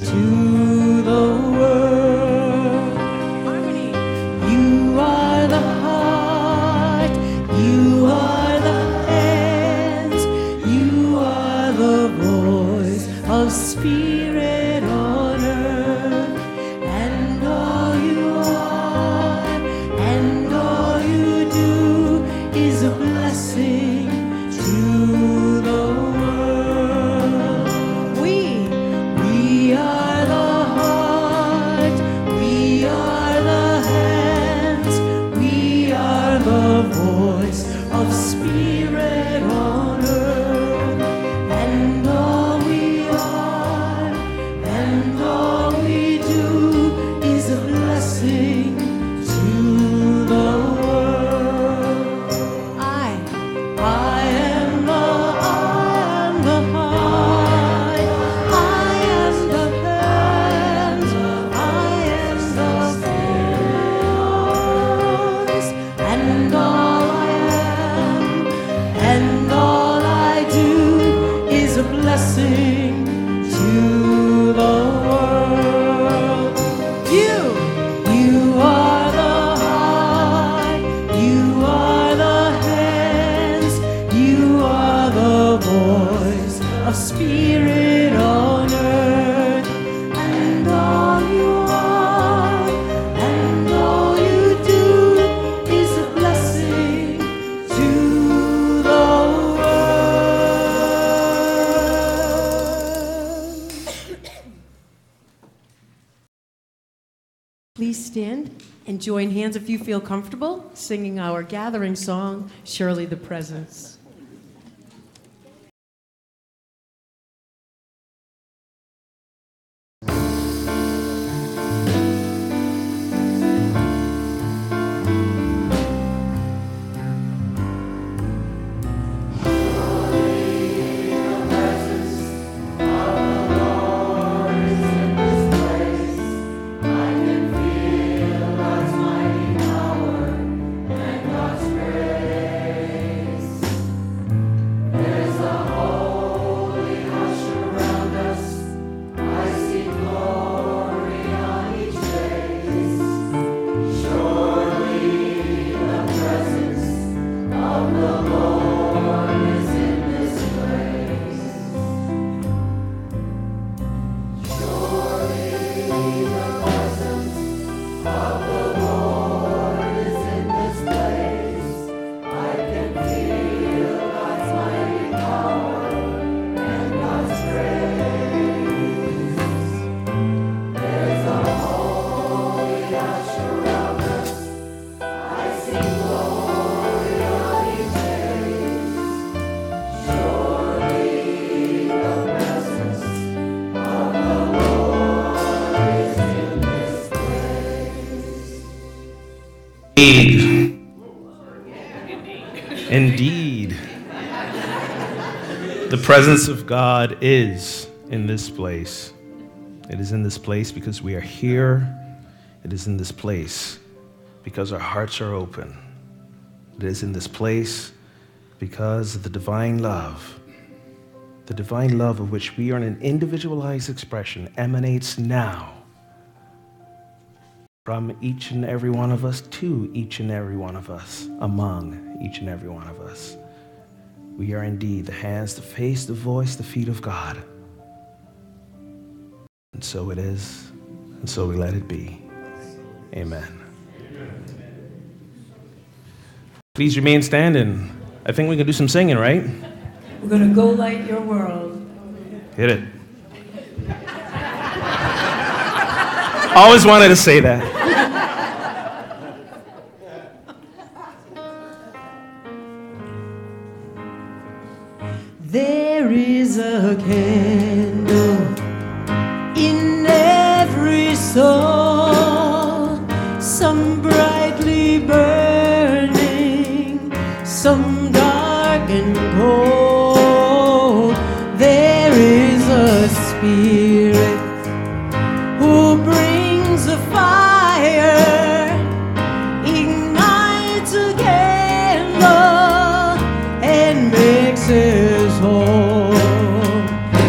to the world. Harmony. You are the heart, you are the hands, you are the voice of spirit on earth, and all you are and all you do is a blessing to the world. We are the heart, we are the hands, we are the voice of spirit on earth, and all we are and all we do is a blessing to the world. I am the heart, I am the hands, I am the voice, and all I am and all I do is a blessing to the world. You are the heart, you are the hands, you are the voice of spirit on earth, and all you are and all you do is a blessing to the world. Please stand and join hands if you feel comfortable singing our gathering song, Surely the Presence. Indeed. The presence of God is in this place. It is in this place because we are here. It is in this place because our hearts are open. It is in this place because the divine love of which we are an individualized expression, emanates now from each and every one of us to each and every one of us, among each and every one of us. We are indeed the hands, the face, the voice, the feet of God. And so it is, and so we let it be. Amen. Please remain standing. I think we can do some singing, right? We're going to go light your world. Hit it. Always wanted to say that. There is a candle in every soul, some brightly burning, some dark and cold. There is a spirit who brings a fire, ignites a candle, and makes his home.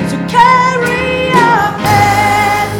So carry a candle.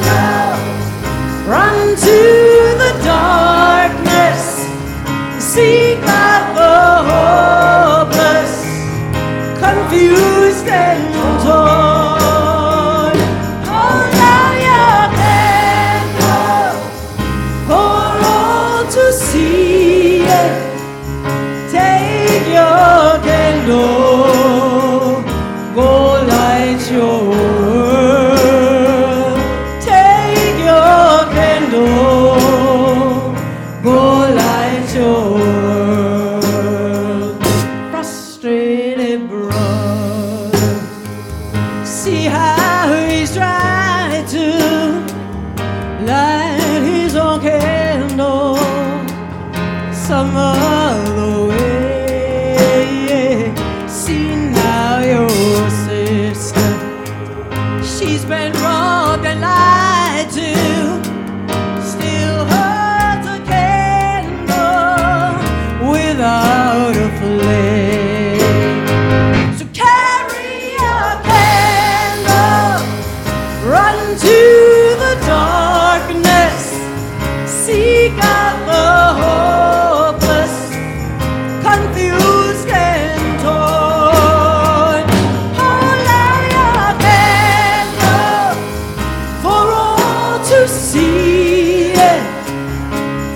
see it,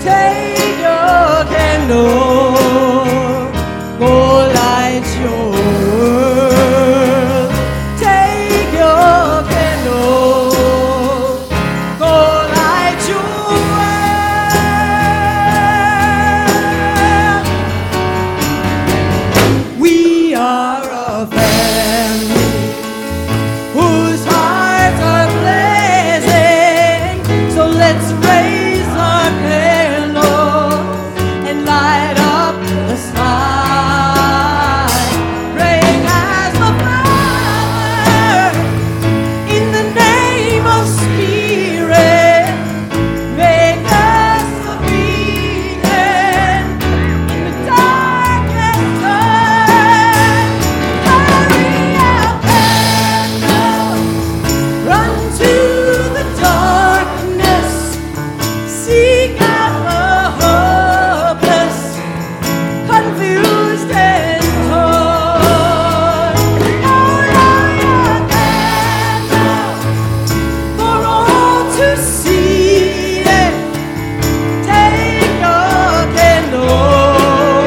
take your candle, go light your world. Take your candle, go light your world. We are a family whose hearts are blazing, so let's raise our candle and light up the sky. Praying as the Father, in the name of Spirit, make us obedient in the darkest time. Hurry up, candle, run to the darkness, seek out the hopeless, confused and torn. Light your candle for all to see it. Take your candle,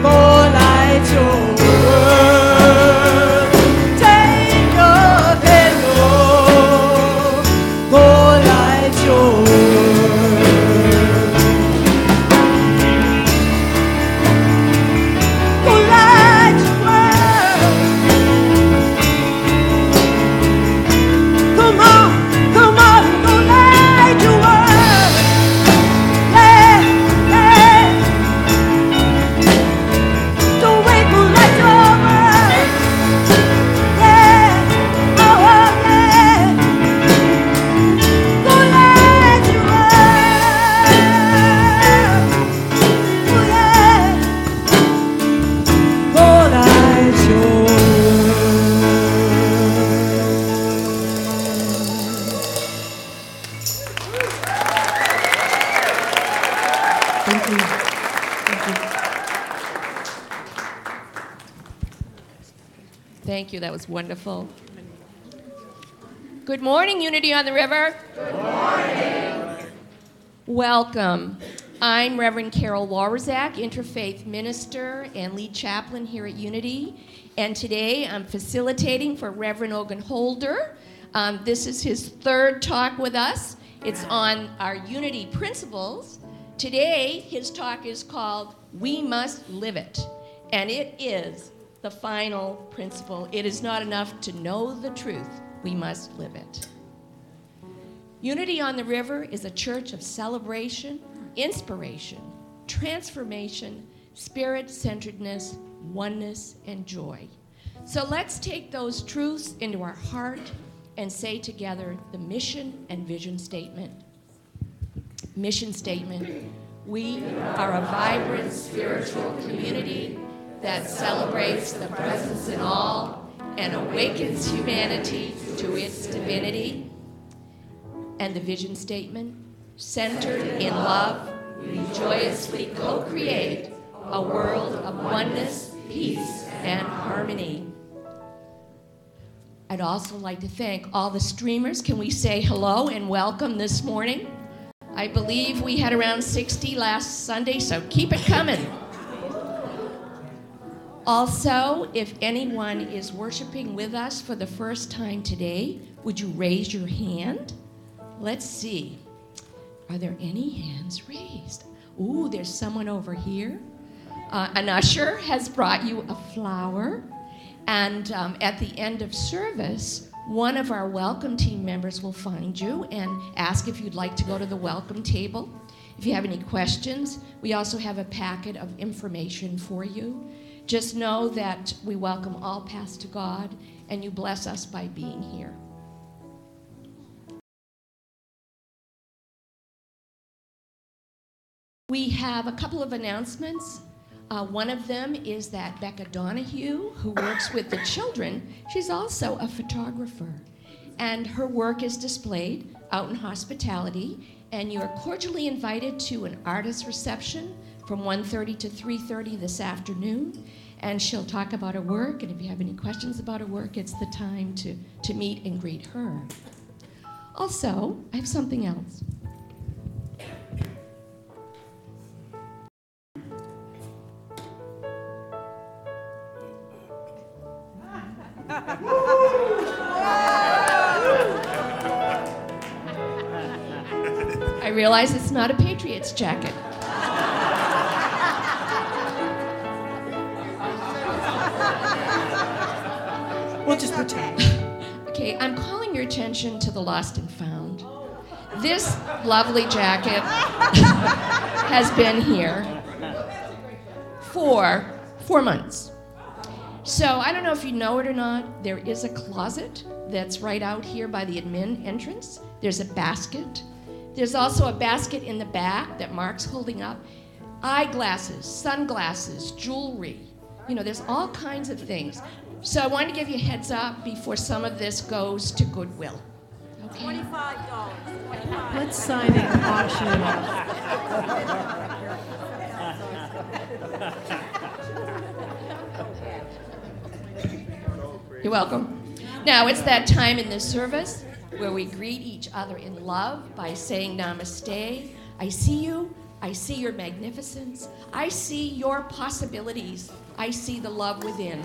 go light your world. Take your candle, go light your world. Go light your world. Come on, go light your world. Yeah, yeah. Don't wait, go light your world. Yeah, oh yeah. Go light your world. Oh yeah. Go light your Thank you. Thank you. That was wonderful. Good morning, Unity on the River. Good morning. Welcome. I'm Reverend Carol Wawrzak, interfaith minister and lead chaplain here at Unity. And today I'm facilitating for Reverend Ogun Holder. This is his third talk with us. It's on our Unity principles. Today, his talk is called We Must Live It. And it is the final principle. It is not enough to know the truth. We must live it. Unity on the River is a church of celebration, inspiration, transformation, spirit-centeredness, oneness, and joy. So let's take those truths into our heart and say together the mission and vision statement. Mission statement: we are a vibrant spiritual community that celebrates the presence in all and awakens humanity to its divinity. And the vision statement: centered in love, we joyously co-create a world of oneness, peace, and harmony. I'd also like to thank all the streamers. Can we say hello and welcome this morning? I believe we had around 60 last Sunday, so keep it coming. Also, if anyone is worshiping with us for the first time today, would you raise your hand? Let's see. Are there any hands raised? Ooh, there's someone over here. An usher has brought you a flower. And at the end of service, one of our welcome team members will find you and ask if you'd like to go to the welcome table. If you have any questions, we also have a packet of information for you. Just know that we welcome all paths to God, and you bless us by being here. We have a couple of announcements. One of them is that Becca Donahue, who works with the children, she's also a photographer. And her work is displayed out in hospitality, and you're cordially invited to an artist reception from 1:30 to 3:30 this afternoon. And she'll talk about her work, and if you have any questions about her work, it's the time to meet and greet her. Also, I have something else. I realize it's not a Patriots jacket. We'll just pretend. Okay, I'm calling your attention to the lost and found. This lovely jacket has been here for 4 months. So I don't know if you know it or not, there is a closet that's right out here by the admin entrance. There's a basket. There's also a basket in the back that Mark's holding up. Eyeglasses, sunglasses, jewelry. You know, there's all kinds of things. So I wanted to give you a heads up before some of this goes to Goodwill. Okay? $25. Let's sign it and auction it off. You're welcome. Now, it's that time in this service where we greet each other in love by saying namaste. I see you. I see your magnificence. I see your possibilities. I see the love within.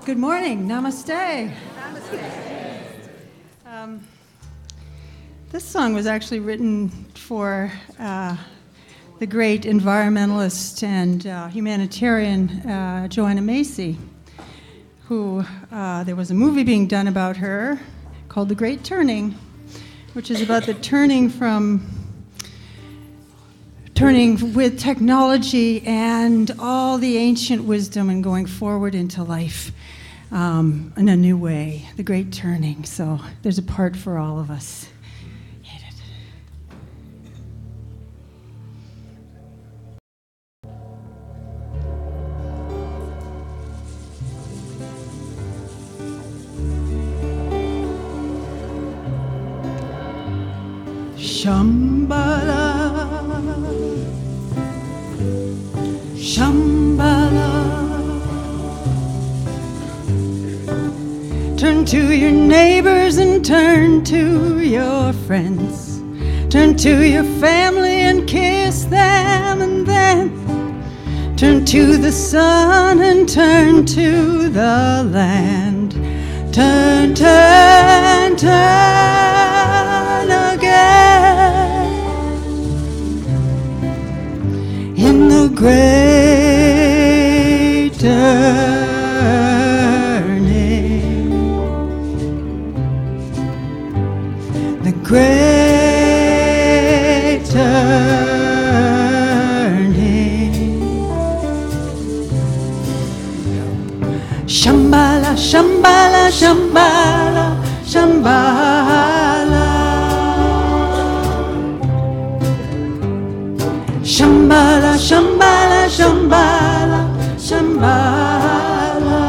Good morning. Namaste. This song was actually written for the great environmentalist and humanitarian Joanna Macy, who there was a movie being done about her called The Great Turning, which is about the turning with technology and all the ancient wisdom and going forward into life in a new way, the great turning. So there's a part for all of us. Hit it. Shambhala, Shambhala. Turn to your neighbors and turn to your friends. Turn to your family and kiss them, and then turn to the sun and turn to the land. Turn, turn, turn again in the great turning. The great turning. Shambhala, Shambhala, Shambhala, Shambhala. Shambhala, Shambhala, Shambhala, Shambhala.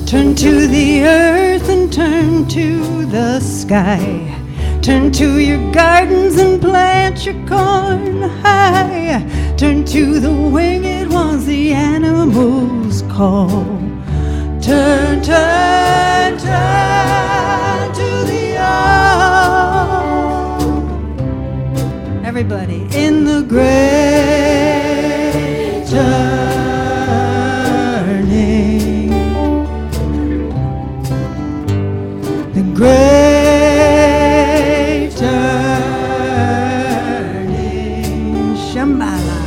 Turn to the earth and turn to the sky. Turn to your gardens and plant your corn high. Turn to the winged ones, the animals call. Turn, turn, turn to the old. Everybody in the great turning. The great turning. Shambhala.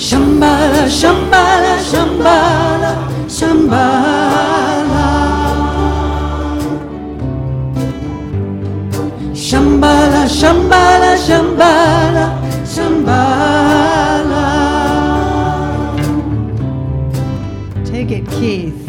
Shambhala, Shambhala, Shambhala, Shambhala. Shambhala, Shambhala, Shambhala, Shambhala. Take it, Keith.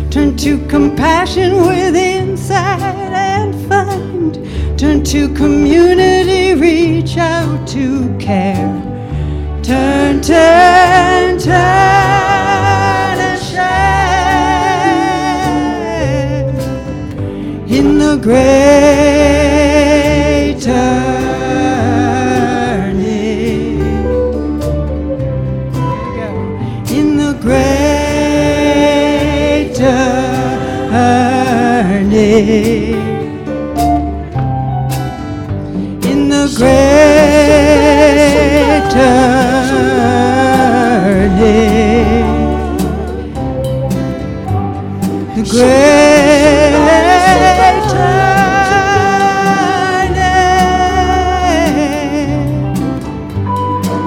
Turn to compassion with insight and find. Turn to community, reach out to care. Turn, turn, turn and share in the great turning. In the great turning, in the great turning, the great turning,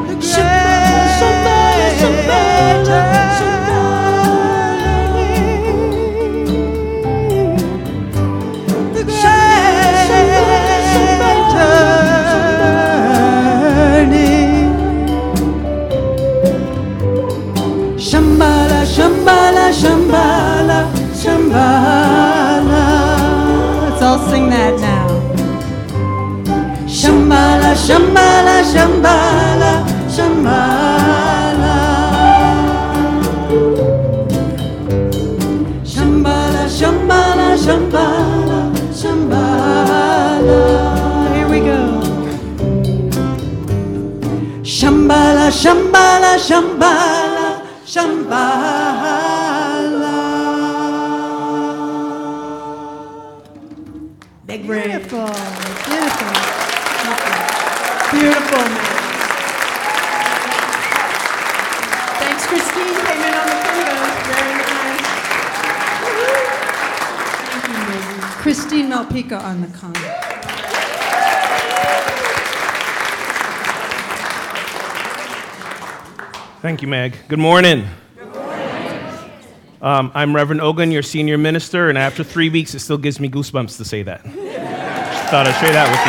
the great Shambhala, Shambhala, Shambhala, Shambhala. Let's all sing that now. Shambhala, Shambhala, Shambhala, Shambhala. Shambhala, Shambhala, Shambhala, Shambhala. Here we go. Shambhala, Shambhala, Shambhala, Shambhala. Big Rayne. Beautiful, beautiful. Beautiful, man. Thanks, Christine. Came in on the finger. Very nice. Thank you, Maisie. Christine Malpica on the conga. Thank you, Meg. Good morning. Good morning. I'm Reverend Ogun, your senior minister, and after 3 weeks, it still gives me goosebumps to say that. Just thought I'd share that with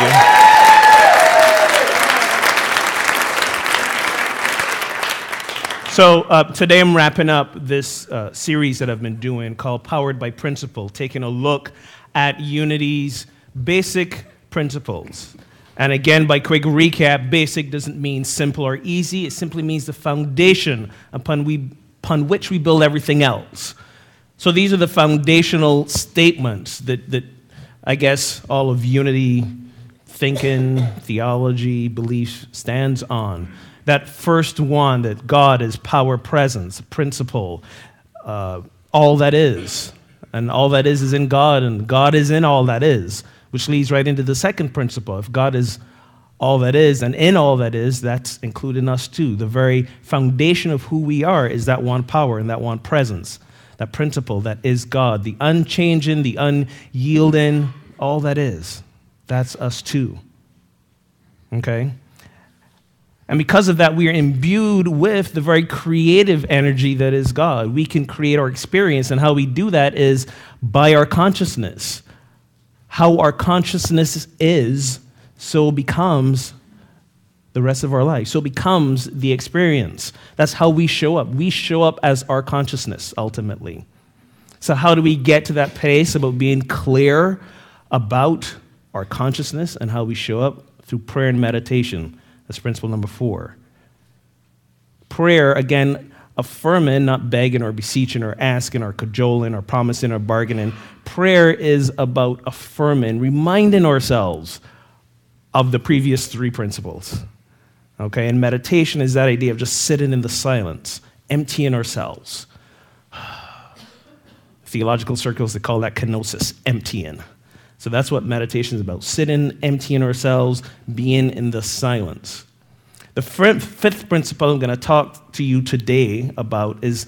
you. So today I'm wrapping up this series that I've been doing called Powered by Principle, taking a look at Unity's basic principles. And again, by quick recap, basic doesn't mean simple or easy. It simply means the foundation upon which we build everything else. So these are the foundational statements that I guess all of Unity thinking, theology, belief stands on. That first one, that God is power, presence, principle, all that is. And all that is in God, and God is in all that is. Which leads right into the second principle. If God is all that is, and in all that is, that's including us too. The very foundation of who we are is that one power and that one presence, that principle that is God, the unchanging, the unyielding, all that is. That's us too. Okay? And because of that, we are imbued with the very creative energy that is God. We can create our experience, and how we do that is by our consciousness. How our consciousness is, so becomes the rest of our life. So it becomes the experience. That's how we show up. We show up as our consciousness, ultimately. So how do we get to that place about being clear about our consciousness and how we show up? Through prayer and meditation. That's principle number 4. Prayer, again, affirming, not begging or beseeching or asking or cajoling or promising or bargaining. Prayer is about affirming, reminding ourselves of the previous 3 principles. Okay, and meditation is that idea of just sitting in the silence, emptying ourselves. Theological circles, they call that kenosis, emptying. So that's what meditation is about, sitting, emptying ourselves, being in the silence. The 5th principle I'm going to talk to you today about is,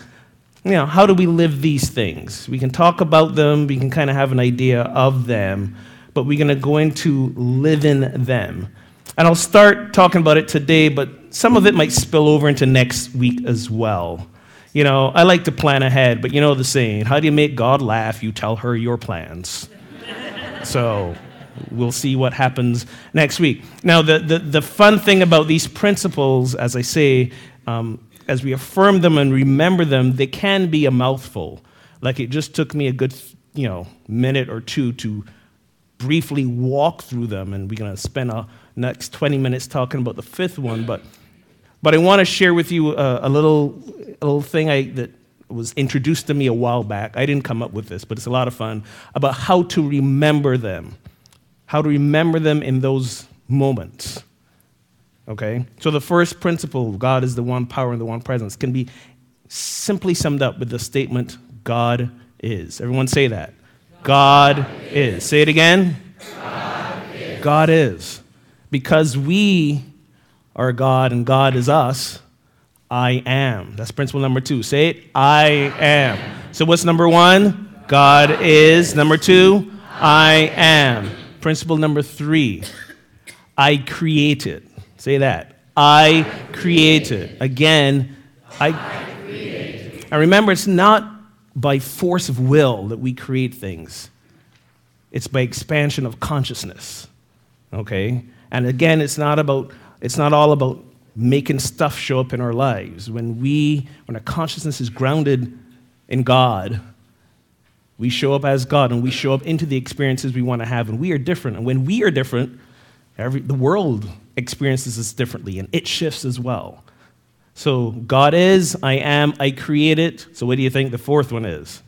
how do we live these things? We can talk about them, we can kind of have an idea of them, but we're going to go into living them. And I'll start talking about it today, but some of it might spill over into next week as well. I like to plan ahead, but you know the saying, how do you make God laugh? You tell her your plans. So we'll see what happens next week. Now, the fun thing about these principles, as I say, as we affirm them and remember them, they can be a mouthful. Like it just took me a good, minute or 2 to briefly walk through them, and we're going to spend a next 20 minutes talking about the 5th one. But I want to share with you a little thing that was introduced to me a while back. I didn't come up with this, but it's a lot of fun, about how to remember them. How to remember them in those moments. Okay? So the first principle, God is the one power and the one presence, can be simply summed up with the statement, God is. Everyone say that. God is. Say it again. God is. God is. Because we are God and God is us, I am. That's principle number 2. Say it. I am. So what's number 1? God is. Number 2, I am. Principle number 3, I created. Say that. I created. Again, I created. And remember, it's not by force of will that we create things. It's by expansion of consciousness. Okay? And again, it's not all about making stuff show up in our lives. When our consciousness is grounded in God, we show up as God, and we show up into the experiences we want to have, and we are different. And when we are different, the world experiences us differently, and it shifts as well. So God is, I am, I created. So what do you think the 4th one is?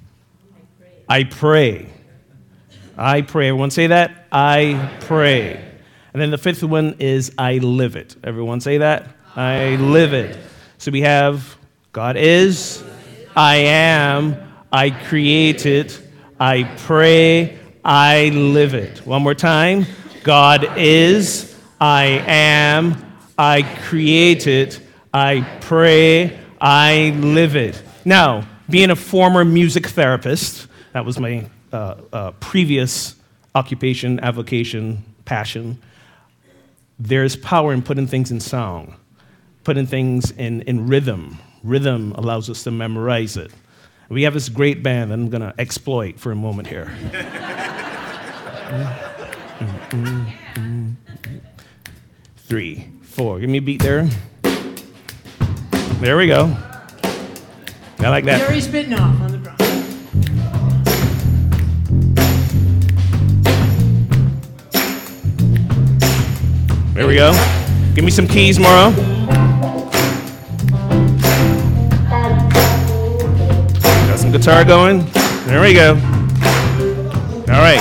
I pray. I pray. Everyone say that? I pray. And then the 5th one is I live it. Everyone say that? I live it. So we have God is, I am, I created, I pray, I live it. One more time. God is, I am, I created, I pray, I live it. Now, being a former music therapist, that was my previous occupation, avocation, passion, there's power in putting things in song, putting things in rhythm. Rhythm allows us to memorize it. We have this great band that I'm going to exploit for a moment here. 3, 4. Give me a beat there. There we go. I like that. Gary's spitting off on the drum. There we go. Give me some keys, Mauro. Got some guitar going. There we go. All right.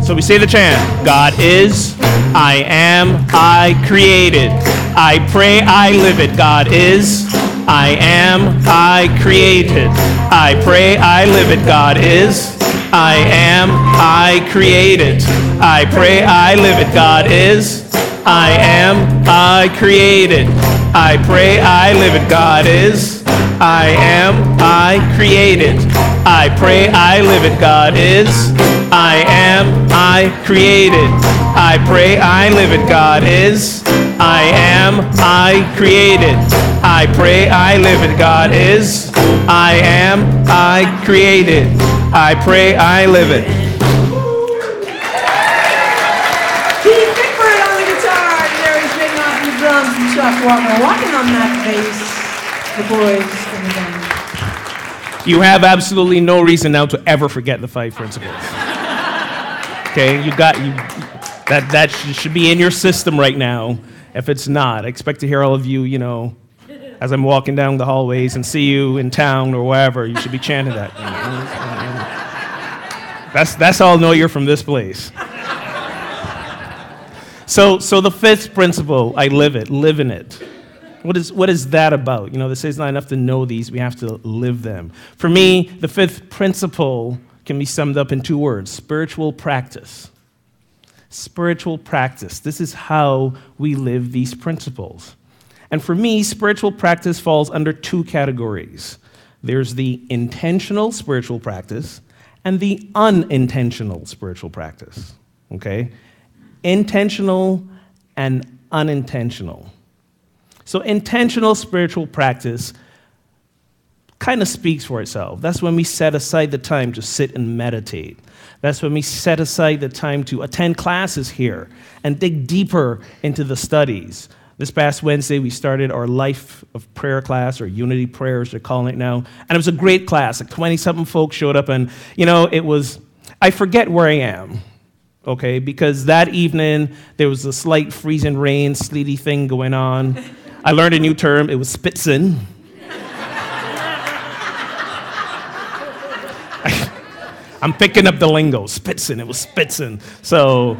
So we say the chant. God is, I am, I created. I pray, I live it. God is, I am, I created. I pray, I live it. God is, I am, I created. I pray, I live it. God is, I am, I created. I pray, I live it. God is, I am, I created. I pray, I live it. God is, I am, I created. I pray, I live it. God is, I am, I created. I pray, I live it. God is, I am, I created. I pray, I live it. Keith Pickford on the guitar, Gary spitting off the drums, and We're walking on that face, the boys and the gang. You have absolutely no reason now to ever forget the 5 principles. Okay, that should be in your system right now. If it's not, I expect to hear all of you, as I'm walking down the hallways and see you in town or wherever, you should be chanting that. That's how I'll know you're from this place. So the 5th principle, I live in it. What is that about? This is not enough to know these, we have to live them. For me, the 5th principle can be summed up in 2 words: spiritual practice. Spiritual practice. This is how we live these principles. And for me, spiritual practice falls under 2 categories. There's the intentional spiritual practice and the unintentional spiritual practice. Okay? Intentional and unintentional. So intentional spiritual practice kind of speaks for itself. That's when we set aside the time to sit and meditate. That's when we set aside the time to attend classes here and dig deeper into the studies. This past Wednesday, we started our Life of Prayer class, or Unity Prayers, they're calling it now. And it was a great class. Like 20-something folks showed up, and, it was, I forget where I am, okay, because that evening, there was a slight freezing rain, sleety thing going on. I learned a new term. It was spitzing. I'm picking up the lingo. Spitzing. It was spitzing. So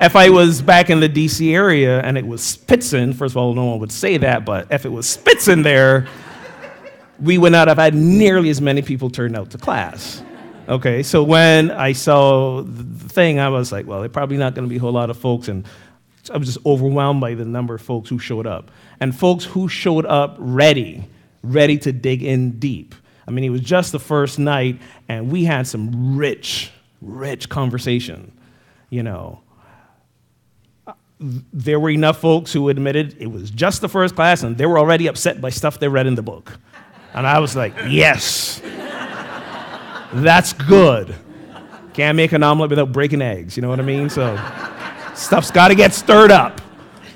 if I was back in the D.C. area and it was spitzing, first of all, no one would say that, but if it was spitzing there, we would not have had nearly as many people turn out to class. Okay, so when I saw the thing, I was like, well, there's probably not going to be a whole lot of folks, and I was just overwhelmed by the number of folks who showed up. And folks who showed up ready to dig in deep. I mean, it was just the first night, and we had some rich conversation, There were enough folks who admitted it was just the first class, and they were already upset by stuff they read in the book. And I was like, yes, that's good. Can't make an omelet without breaking eggs, you know what I mean? So stuff's got to get stirred up.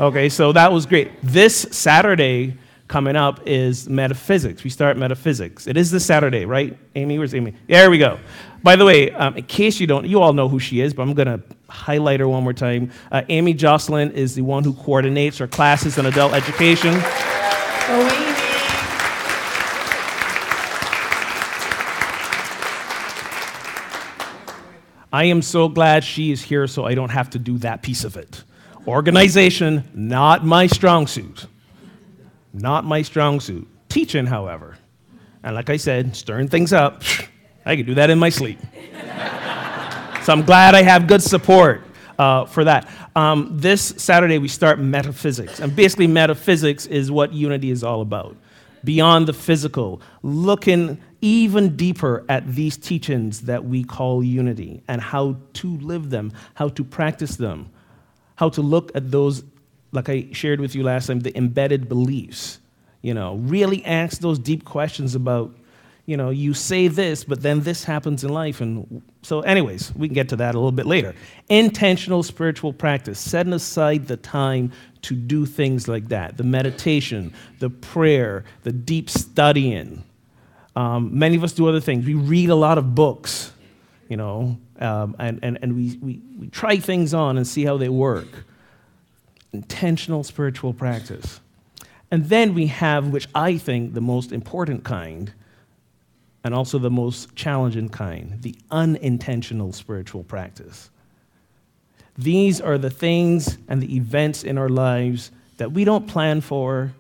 Okay, so that was great. This Saturday coming up is metaphysics. We start metaphysics. It is this Saturday, right? Amy, where's Amy? There we go. By the way, in case you all know who she is, but I'm going to highlight her one more time. Amy Jocelyn is the one who coordinates our classes in adult education. Oh, Amy. I am so glad she is here so I don't have to do that piece of it. Organization, not my strong suit. Not my strong suit. Teaching, however. And like I said, stirring things up, I could do that in my sleep. So I'm glad I have good support for that. This Saturday we start metaphysics. And basically metaphysics is what Unity is all about. Beyond the physical, looking even deeper at these teachings that we call Unity and how to live them, how to practice them, how to look at those, like I shared with you last time, the embedded beliefs. Really ask those deep questions about, you say this, but then this happens in life. And so anyways, we can get to that a little bit later. Intentional spiritual practice, setting aside the time to do things like that, the meditation, the prayer, the deep studying. Many of us do other things. We read a lot of books, and we try things on and see how they work. Intentional spiritual practice. And then we have, which I think the most important kind, and also the most challenging kind, the unintentional spiritual practice. These are the things and the events in our lives that we don't plan for,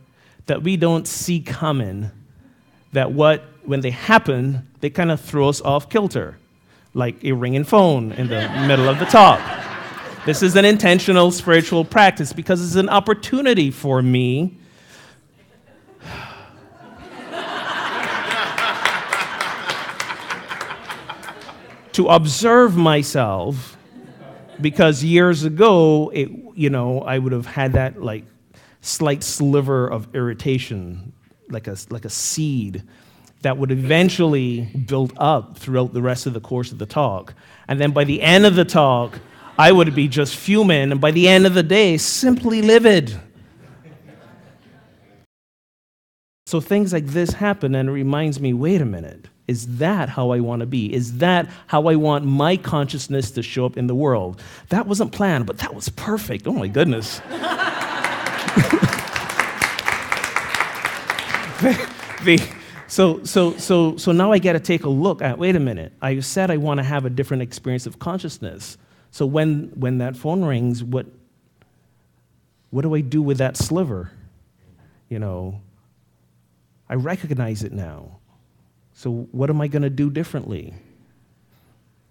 that we don't see coming, that when they happen, they kind of throw us off kilter, like a ringing phone in the middle of the talk. This is an intentional spiritual practice because it's an opportunity for me to observe myself, because years ago, I would have had that slight sliver of irritation, like a seed that would eventually build up throughout the rest of the course of the talk. And then by the end of the talk, I would be just fuming, and by the end of the day, simply livid. So things like this happen, and it reminds me, wait a minute, is that how I want to be? Is that how I want my consciousness to show up in the world? That wasn't planned, but that was perfect. Oh my goodness. So now I got to take a look at, wait a minute, I said I want to have a different experience of consciousness. So when that phone rings, what do I do with that sliver? I recognize it now. So what am I going to do differently?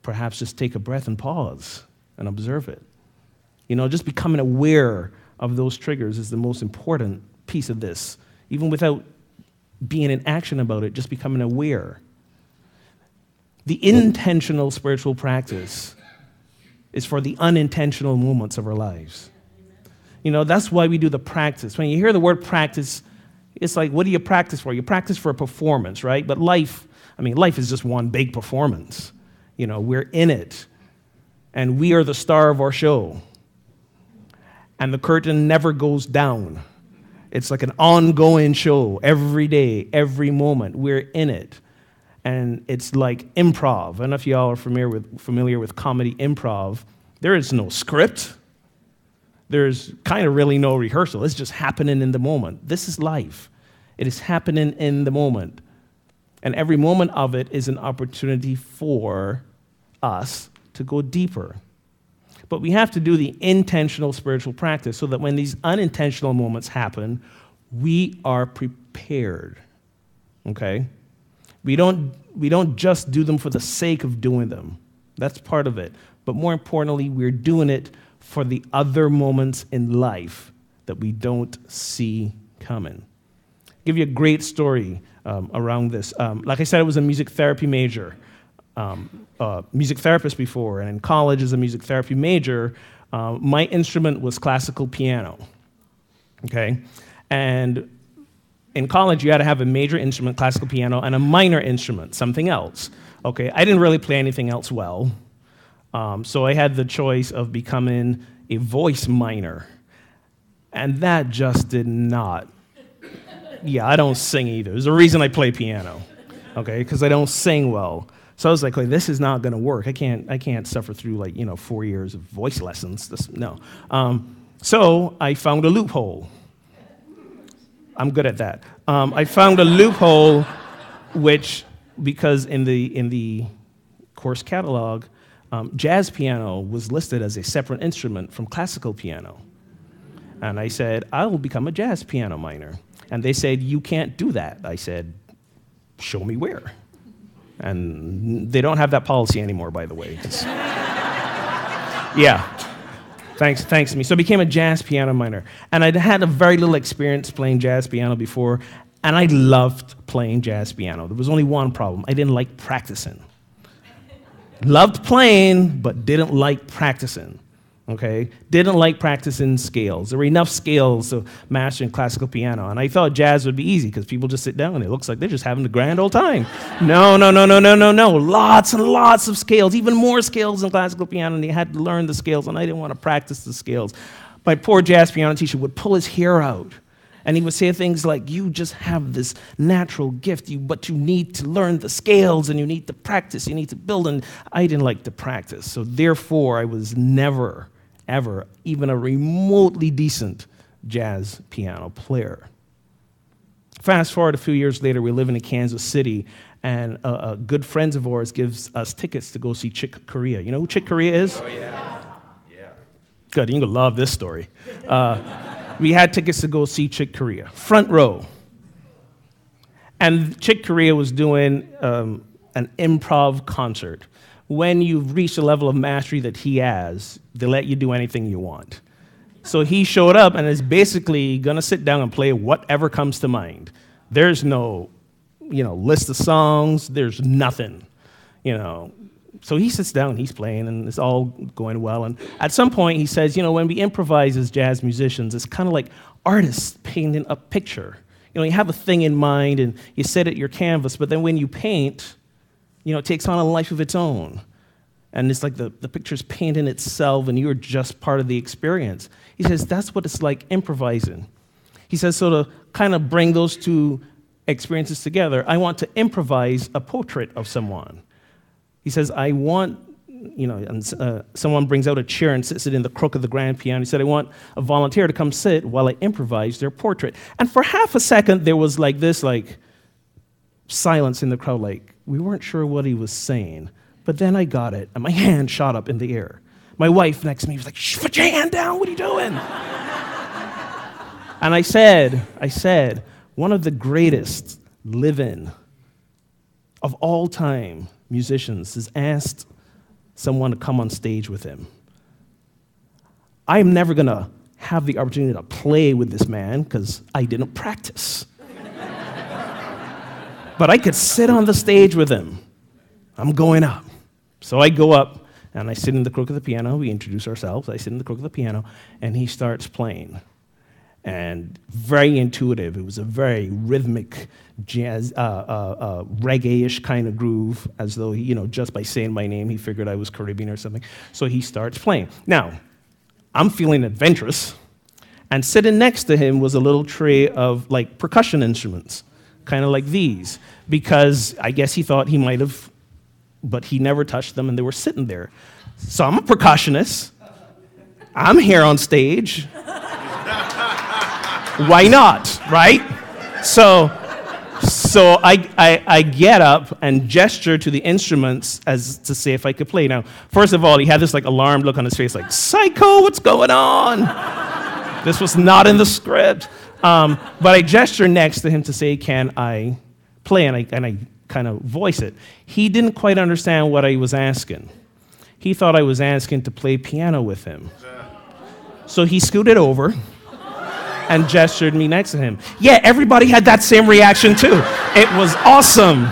Perhaps just take a breath and pause and observe it. Just becoming aware of those triggers is the most important piece of this. Even without being in action about it, just becoming aware. The intentional spiritual practice is for the unintentional moments of our lives. That's why we do the practice. When you hear the word practice, it's like, what do you practice for? You practice for a performance, right? But life is just one big performance. We're in it. And we are the star of our show. And the curtain never goes down. It's like an ongoing show every day, every moment. We're in it. And it's like improv. I don't know if y'all are familiar with comedy improv. There is no script. There's kind of really no rehearsal. It's just happening in the moment. This is life. It is happening in the moment. And every moment of it is an opportunity for us to go deeper. But we have to do the intentional spiritual practice so that when these unintentional moments happen, we are prepared. Okay? We don't just do them for the sake of doing them. That's part of it. But more importantly, we're doing it for the other moments in life that we don't see coming. I'll give you a great story around this. Like I said, I was a music therapy major. Music therapist before, and in college as a music therapy major, my instrument was classical piano, okay? And in college, you had to have a major instrument, classical piano, and a minor instrument, something else, okay? I didn't really play anything else well, so I had the choice of becoming a voice minor, and that just did not. Yeah, I don't sing either. There's a reason I play piano, okay? Because I don't sing well. So I was like, this is not going to work. I can't suffer through 4 years of voice lessons. No. So I found a loophole. I'm good at that. I found a loophole, because in the course catalog, jazz piano was listed as a separate instrument from classical piano. And I said, I will become a jazz piano minor. And they said, you can't do that. I said, show me where. And they don't have that policy anymore, by the way. Yeah. Thanks to me. So I became a jazz piano minor. And I'd had a very little experience playing jazz piano before, and I loved playing jazz piano. There was only one problem. I didn't like practicing. Loved playing, but didn't like practicing. Okay? Didn't like practicing scales. There were enough scales to master in classical piano. And I thought jazz would be easy because people just sit down and it looks like they're just having a grand old time. No. Lots and lots of scales, even more scales in classical piano, and you had to learn the scales, and I didn't want to practice the scales. My poor jazz piano teacher would pull his hair out, and he would say things like, you just have this natural gift, but you need to learn the scales, and you need to practice, you need to build, and I didn't like to practice. So therefore, I was never, ever, even a remotely decent jazz piano player. Fast forward a few years later, we live in Kansas City, and a good friend of ours gives us tickets to go see Chick Corea. You know who Chick Corea is? Oh, yeah. Good, you're going to love this story. We had tickets to go see Chick Corea, front row. And Chick Corea was doing an improv concert. When you've reached a level of mastery that he has, they let you do anything you want. So he showed up and is basically going to sit down and play whatever comes to mind. There's no, list of songs. There's nothing, So he sits down, he's playing, and it's all going well. And at some point, he says, when we improvise as jazz musicians, it's kind of like artists painting a picture. You have a thing in mind, and you set it your canvas, but then when you paint, it takes on a life of its own. And it's like the picture's painting itself, and you're just part of the experience. He says, that's what it's like improvising. He says, so to kind of bring those two experiences together, I want to improvise a portrait of someone. He says, I want, and someone brings out a chair and sits it in the crook of the grand piano. He said, I want a volunteer to come sit while I improvise their portrait. And for half a second, there was this silence in the crowd, we weren't sure what he was saying. But then I got it, and my hand shot up in the air. My wife next to me was like, "Shh, put your hand down, what are you doing?" And I said, one of the greatest living of all time musicians has asked someone to come on stage with him. I'm never going to have the opportunity to play with this man because I didn't practice. But I could sit on the stage with him. I'm going up. So I go up, and I sit in the crook of the piano. We introduce ourselves. I sit in the crook of the piano, and he starts playing. And very intuitive. It was a very rhythmic, jazz, reggae-ish kind of groove, as though, just by saying my name, he figured I was Caribbean or something. So he starts playing. Now, I'm feeling adventurous, and sitting next to him was a little tray of, percussion instruments, kind of like these, because I guess he thought he might have, but he never touched them, and they were sitting there. So I'm a percussionist. I'm here on stage. Why not, right? So I get up and gesture to the instruments as to say if I could play. Now, first of all, he had this alarmed look on his face, psycho, what's going on? This was not in the script. But I gesture next to him to say, can I play? And I kind of voice it. He didn't quite understand what I was asking. He thought I was asking to play piano with him. So he scooted over and gestured me next to him. Yeah, everybody had that same reaction too. It was awesome.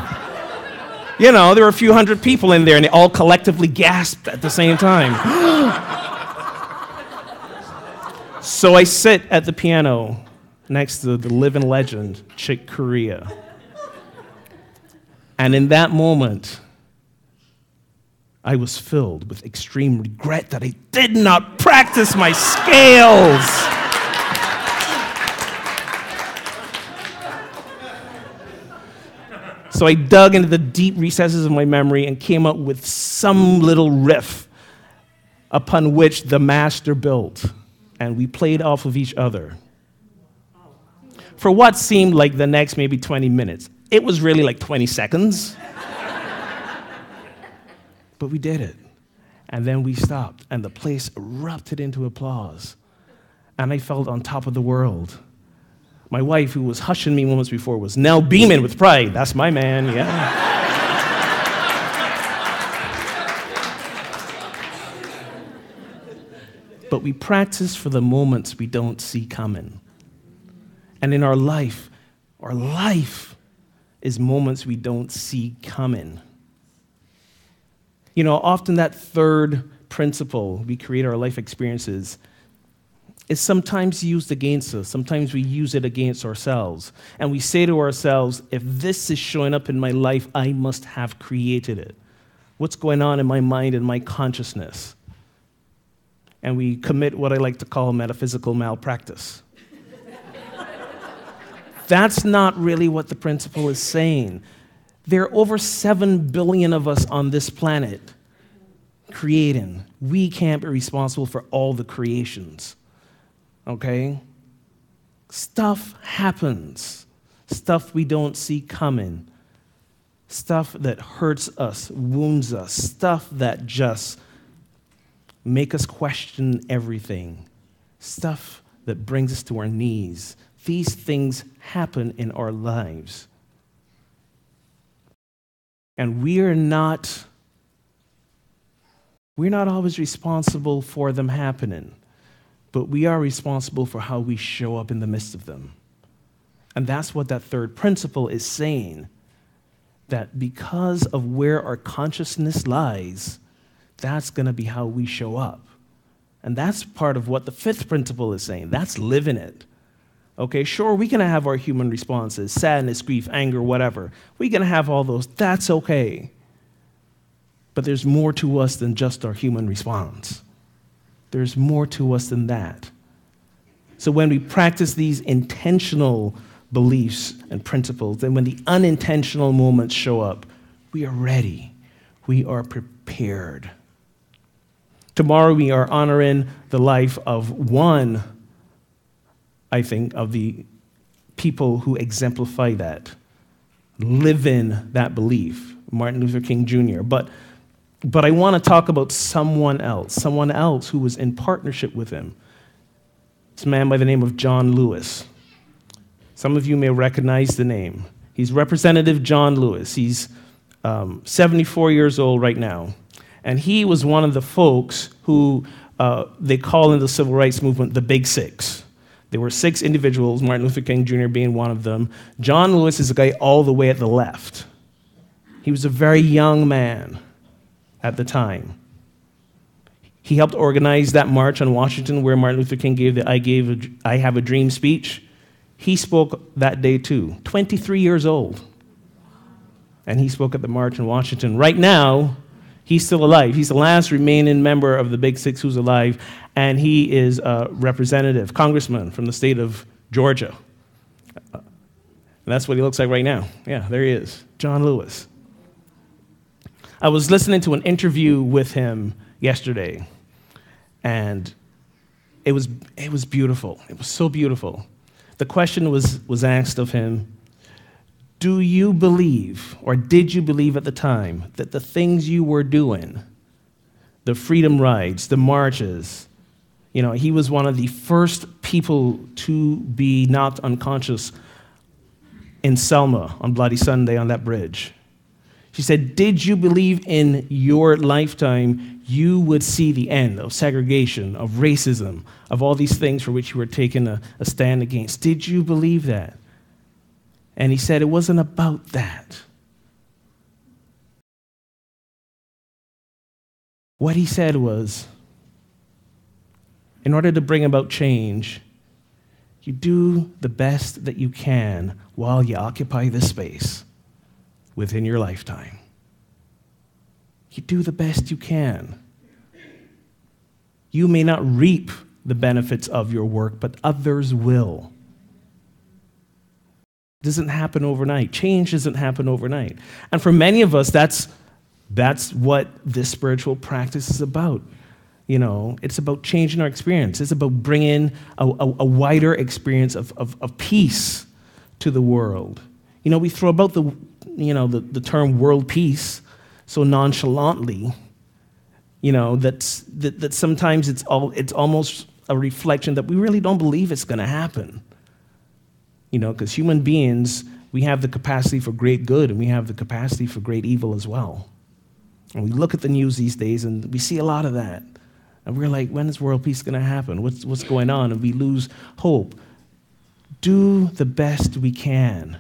There were a few hundred people in there, and they all collectively gasped at the same time. So I sit at the piano next to the living legend, Chick Corea. And in that moment, I was filled with extreme regret that I did not practice my scales. So I dug into the deep recesses of my memory and came up with some little riff upon which the master built, and we played off of each other for what seemed like the next maybe 20 minutes. It was really 20 seconds. But we did it. And then we stopped, and the place erupted into applause. And I felt on top of the world. My wife, who was hushing me moments before, was now beaming with pride. That's my man, yeah. But we practice for the moments we don't see coming. And in our life is moments we don't see coming. Often that third principle, we create our life experiences, is sometimes used against us. Sometimes we use it against ourselves. And we say to ourselves, if this is showing up in my life, I must have created it. What's going on in my mind and my consciousness? And we commit what I like to call metaphysical malpractice. That's not really what the principle is saying. There are over 7 billion of us on this planet creating. We can't be responsible for all the creations. Okay? Stuff happens. Stuff we don't see coming. Stuff that hurts us, wounds us. Stuff that just make us question everything. Stuff that brings us to our knees. These things happen in our lives. And we're not always responsible for them happening. But we are responsible for how we show up in the midst of them. And that's what that third principle is saying, that because of where our consciousness lies, that's going to be how we show up. And that's part of what the fifth principle is saying. That's living it. Okay, sure, we're going to have our human responses, sadness, grief, anger, whatever. We're going to have all those. That's okay. But there's more to us than just our human response. There's more to us than that. So when we practice these intentional beliefs and principles. And when the unintentional moments show up, we are ready. We are prepared. Tomorrow we are honoring the life of one, I think, of the people who exemplify that, live in that belief, Martin Luther King Jr. But I want to talk about someone else who was in partnership with him. It's a man by the name of John Lewis. Some of you may recognize the name. He's Representative John Lewis. He's 74 years old right now. And he was one of the folks who they call in the civil rights movement the Big Six. There were 6 individuals, Martin Luther King Jr. being one of them. John Lewis is a guy all the way at the left. He was a very young man at the time. He helped organize that march on Washington where Martin Luther King gave the I Have a Dream speech. He spoke that day too, 23 years old. And he spoke at the march in Washington. Right now, he's still alive. He's the last remaining member of the Big Six who's alive, and he is a representative, congressman from the state of Georgia. And that's what he looks like right now. Yeah, there he is, John Lewis. I was listening to an interview with him yesterday, and it was beautiful. It was so beautiful. The question was asked of him, do you believe, or did you believe at the time, that the things you were doing, the freedom rides, the marches, he was one of the first people to be knocked unconscious in Selma on Bloody Sunday on that bridge. She said, did you believe in your lifetime you would see the end of segregation, of racism, of all these things for which you were taking a stand against? Did you believe that? And he said it wasn't about that. What he said was, in order to bring about change, you do the best that you can while you occupy this space within your lifetime. You do the best you can. You may not reap the benefits of your work, but others will. It doesn't happen overnight. Change doesn't happen overnight. And for many of us, that's what this spiritual practice is about. It's about changing our experience. It's about bringing a wider experience of peace to the world. We throw about the term world peace so nonchalantly, that sometimes it's almost a reflection that we really don't believe it's going to happen. Because human beings, we have the capacity for great good and we have the capacity for great evil as well. And we look at the news these days and we see a lot of that. And we're like, when is world peace going to happen? What's going on? And we lose hope. Do the best we can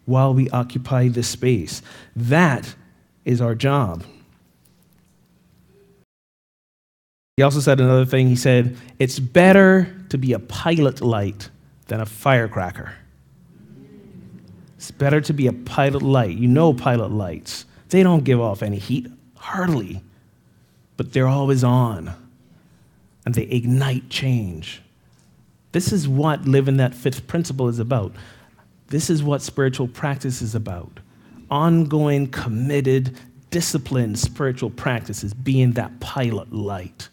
while we occupy this space. That is our job. He also said another thing. He said, it's better to be a pilot light than a firecracker. It's better to be a pilot light. Pilot lights. They don't give off any heat, hardly, but they're always on, and they ignite change. This is what living that fifth principle is about. This is what spiritual practice is about. Ongoing, committed, disciplined spiritual practice is being that pilot light.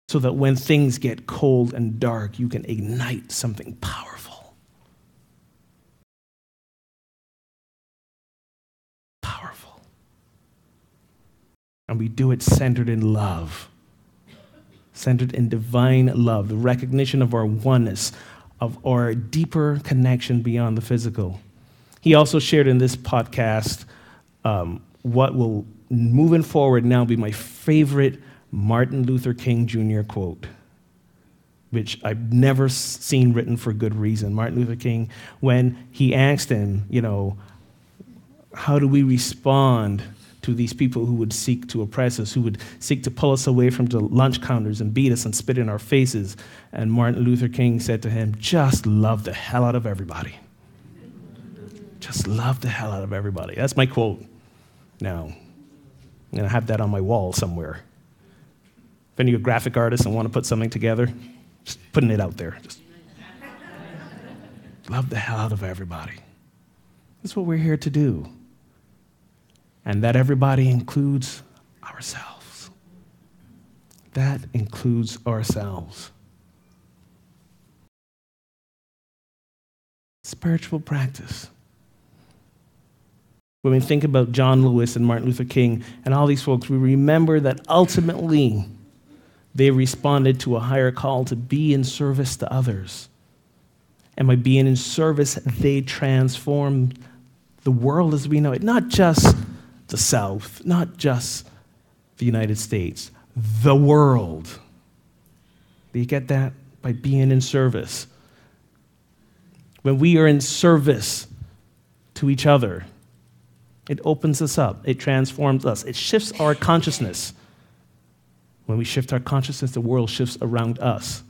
So that when things get cold and dark, you can ignite something powerful. Powerful. And we do it centered in love. Centered in divine love, the recognition of our oneness, of our deeper connection beyond the physical. He also shared in this podcast what will, moving forward now, be my favorite Martin Luther King Jr. quote, which I've never seen written for good reason. Martin Luther King, when he asked him, how do we respond to these people who would seek to oppress us, who would seek to pull us away from the lunch counters and beat us and spit in our faces? And Martin Luther King said to him, just love the hell out of everybody. Just love the hell out of everybody. That's my quote. Now, I'm going to have that on my wall somewhere. If any of you are graphic artists and want to put something together, just putting it out there. Love the hell out of everybody. That's what we're here to do. And that everybody includes ourselves. That includes ourselves. Spiritual practice. When we think about John Lewis and Martin Luther King and all these folks, we remember that ultimately they responded to a higher call to be in service to others. And by being in service, they transformed the world as we know it. Not just the South, not just the United States, the world. Do you get that? By being in service. When we are in service to each other, it opens us up. It transforms us. It shifts our consciousness. When we shift our consciousness, the world shifts around us.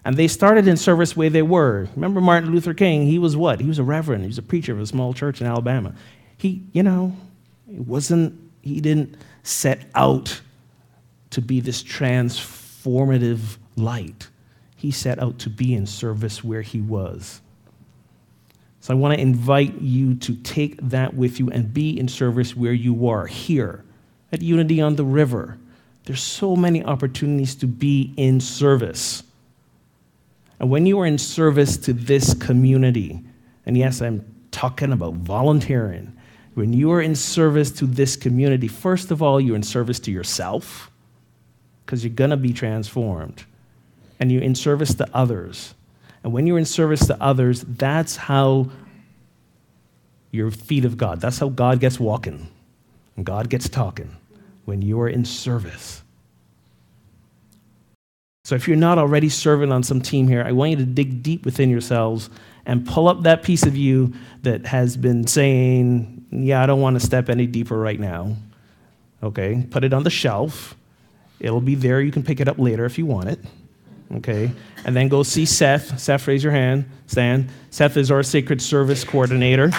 And they started in service where they were. Remember Martin Luther King? He was what? He was a reverend. He was a preacher of a small church in Alabama. He didn't set out to be this transformative light. He set out to be in service where he was. So I want to invite you to take that with you and be in service where you are, here, at Unity on the River. There's so many opportunities to be in service. And when you are in service to this community, and yes, I'm talking about volunteering, when you are in service to this community, first of all, you're in service to yourself, because you're going to be transformed. And you're in service to others. And when you're in service to others, that's how your feet of God, that's how God gets walking and God gets talking, when you are in service. So if you're not already serving on some team here, I want you to dig deep within yourselves and pull up that piece of you that has been saying, yeah, I don't want to step any deeper right now. Okay, put it on the shelf. It'll be there. You can pick it up later if you want it. Okay, and then go see Seth. Seth, raise your hand. Stand. Seth is our sacred service coordinator.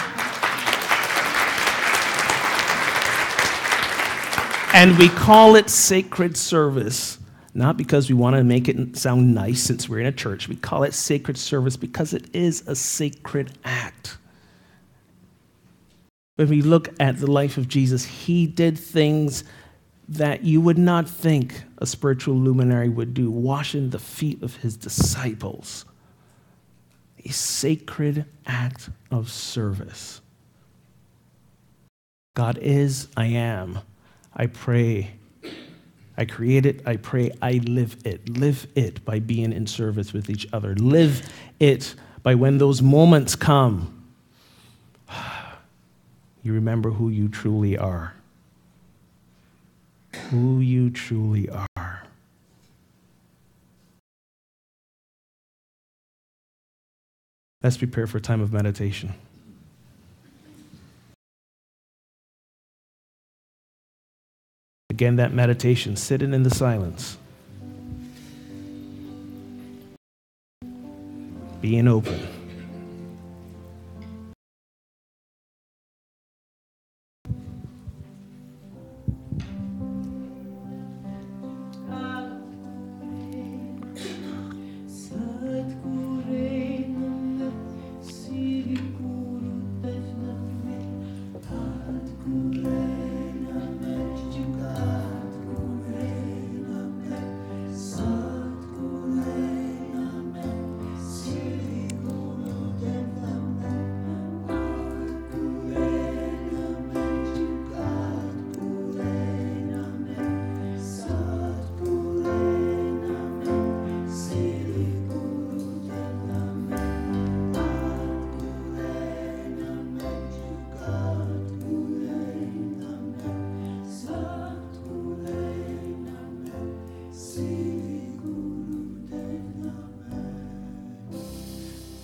And we call it sacred service, not because we want to make it sound nice since we're in a church. We call it sacred service because it is a sacred act. When we look at the life of Jesus, he did things that you would not think a spiritual luminary would do, washing the feet of his disciples. A sacred act of service. God is, I am. I pray. I create it, I pray, I live it. Live it by being in service with each other. Live it by when those moments come, you remember who you truly are. Who you truly are. Let's prepare for a time of meditation. Again, that meditation, sitting in the silence. Being open.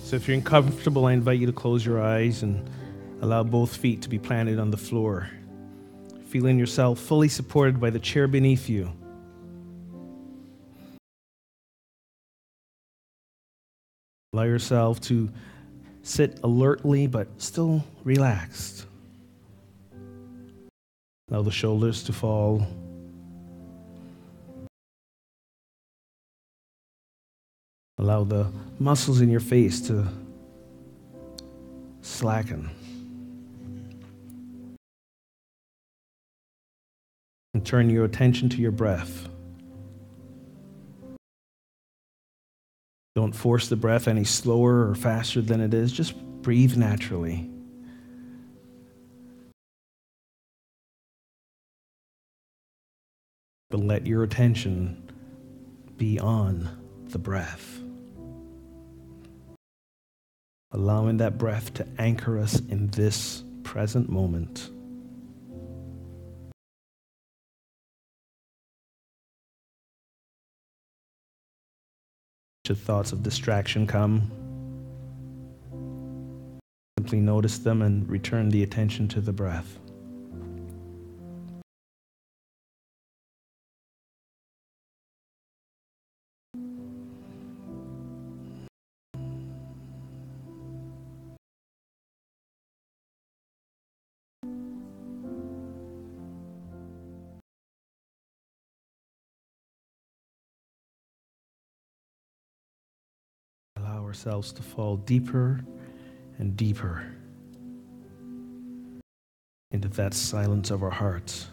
So if you're uncomfortable, I invite you to close your eyes and allow both feet to be planted on the floor. Feeling yourself fully supported by the chair beneath you. Allow yourself to sit alertly but still relaxed. Allow the shoulders to fall. Allow the muscles in your face to slacken. And turn your attention to your breath. Don't force the breath any slower or faster than it is. Just breathe naturally. But let your attention be on the breath. Allowing that breath to anchor us in this present moment. Should thoughts of distraction come, simply notice them and return the attention to the breath. Allow ourselves to fall deeper and deeper into that silence of our hearts.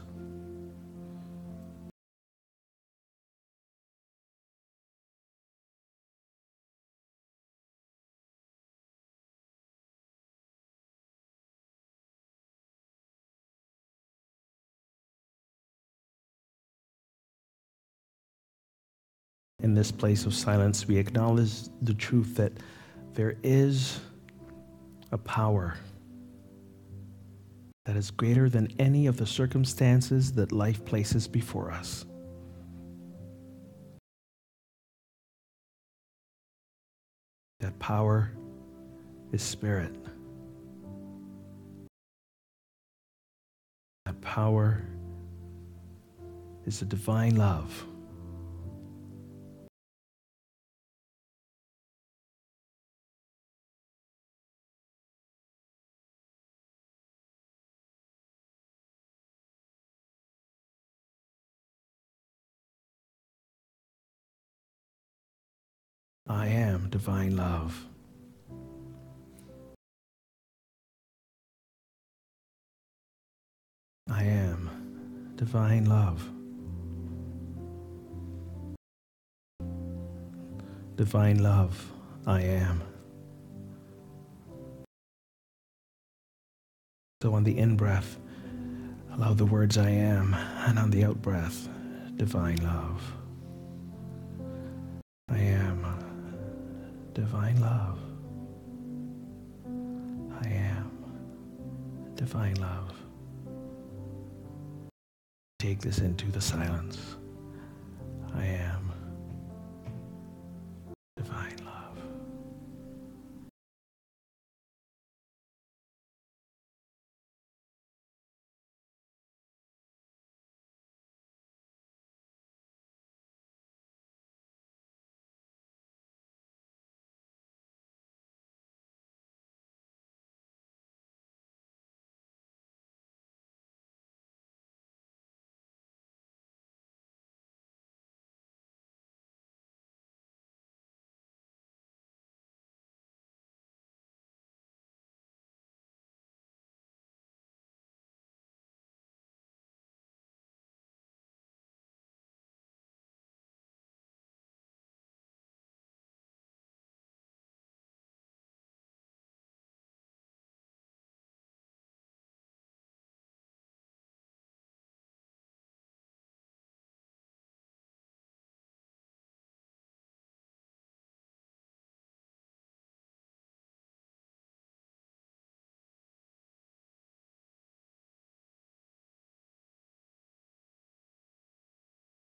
In this place of silence, we acknowledge the truth that there is a power that is greater than any of the circumstances that life places before us. That power is spirit. That power is a divine love. I am divine love. I am divine love. Divine love, I am. So on the in-breath, allow the words I am, and on the out-breath, divine love. I am divine love. I am divine love. Take this into the silence. I am divine love.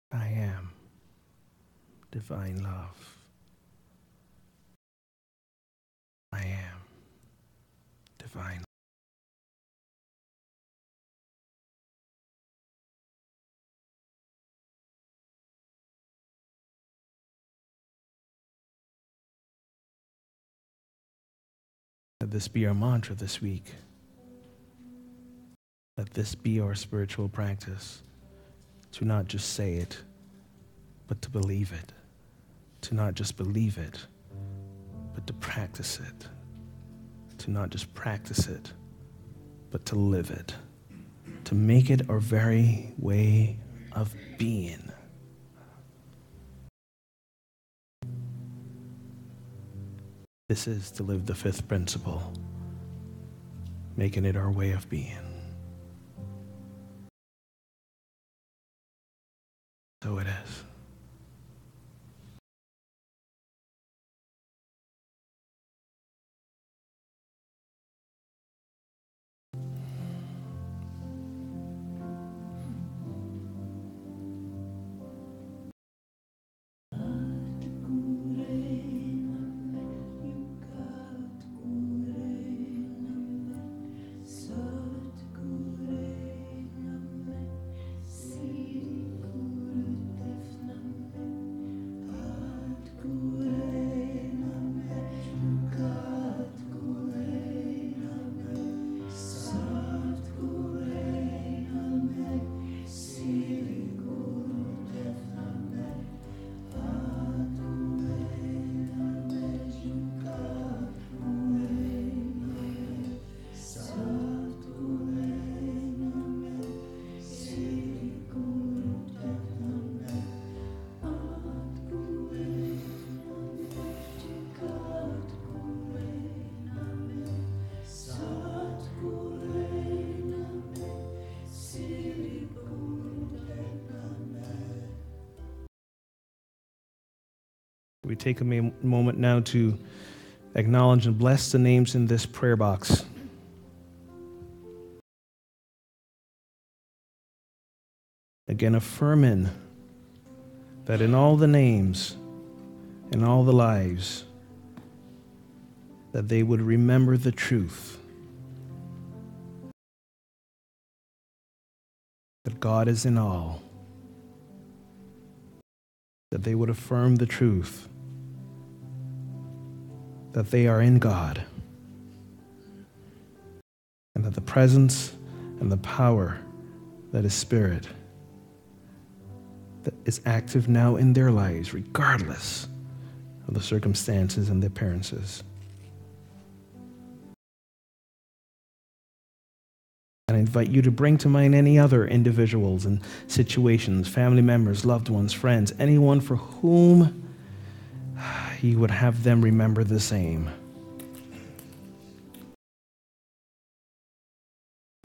I am divine love. I am divine. Let this be our mantra this week. Let this be our spiritual practice. To not just say it, but to believe it. To not just believe it, but to practice it. to not just practice it, but to live it, to make it our very way of being. This is to live the fifth principle, making it our way of being. So it is. We take a moment now to acknowledge and bless the names in this prayer box. Again, affirming that in all the names, in all the lives, that they would remember the truth, that God is in all, that they would affirm the truth, that they are in God, and that the presence and the power that is Spirit that is active now in their lives, regardless of the circumstances and the appearances. And I invite you to bring to mind any other individuals and situations, family members, loved ones, friends, anyone for whom you would have them remember the same.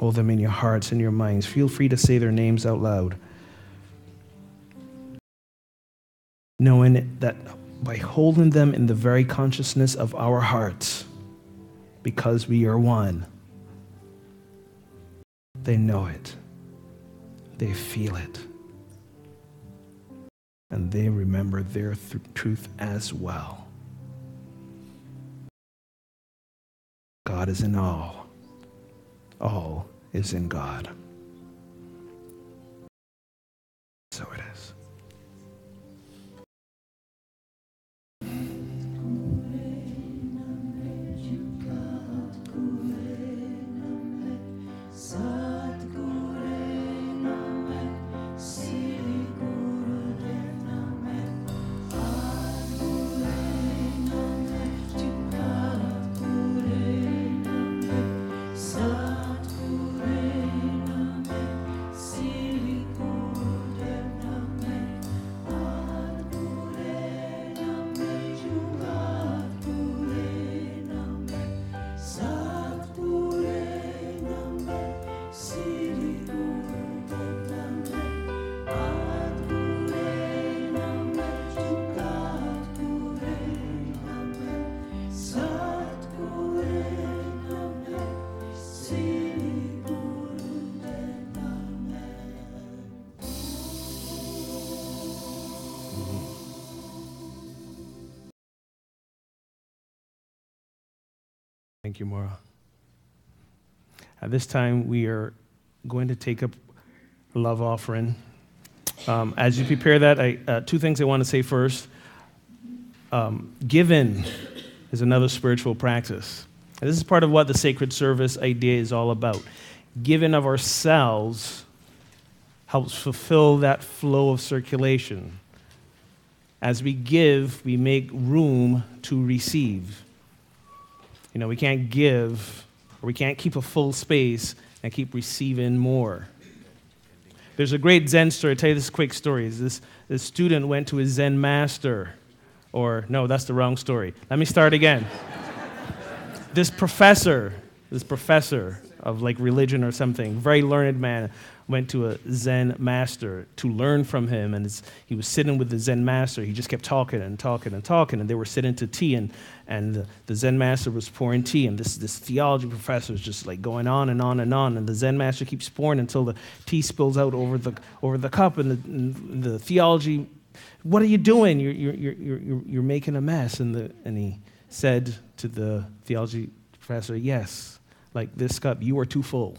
Hold them in your hearts and your minds. Feel free to say their names out loud, knowing that by holding them in the very consciousness of our hearts, because we are one, they know it, they feel it, and they remember their truth as well. God is in all. All is in God. So it is. Thank you, Maura. At this time, we are going to take up a love offering. As you prepare that, two things I want to say first. Giving is another spiritual practice. And this is part of what the sacred service idea is all about. Giving of ourselves helps fulfill that flow of circulation. As we give, we make room to receive. We can't give, or we can't keep a full space and keep receiving more. There's a great Zen story. I'll tell you this quick story. This student went to his Zen master. Or, no, that's the wrong story. Let me start again. This professor of like religion or something, very learned man, went to a Zen master to learn from him. And he was sitting with the Zen master. He just kept talking. And they were sitting to tea. And the Zen master was pouring tea. And this theology professor was just like going on and on and on. And the Zen master keeps pouring until the tea spills out over the cup. And the theology, what are you doing? You're making a mess. And he said to the theology professor, yes, like this cup, you are too full.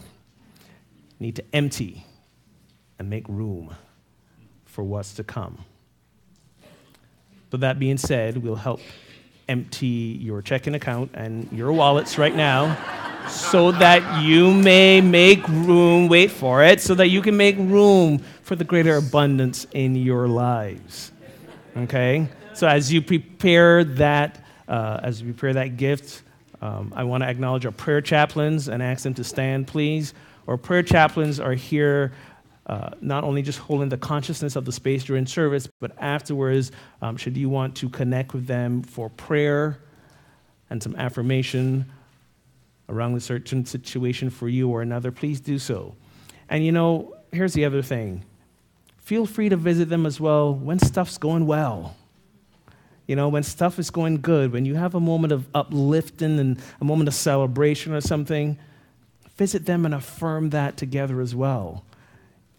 You need to empty and make room for what's to come. But that being said, we'll help empty your checking account and your wallets right now so that you may make room, wait for it, so that you can make room for the greater abundance in your lives. Okay? So as you prepare that gift, I want to acknowledge our prayer chaplains and ask them to stand, please. Our prayer chaplains are here not only just holding the consciousness of the space during service, but afterwards, should you want to connect with them for prayer and some affirmation around a certain situation for you or another, please do so. And here's the other thing. Feel free to visit them as well when stuff's going well. When stuff is going good, when you have a moment of uplifting and a moment of celebration or something, visit them and affirm that together as well.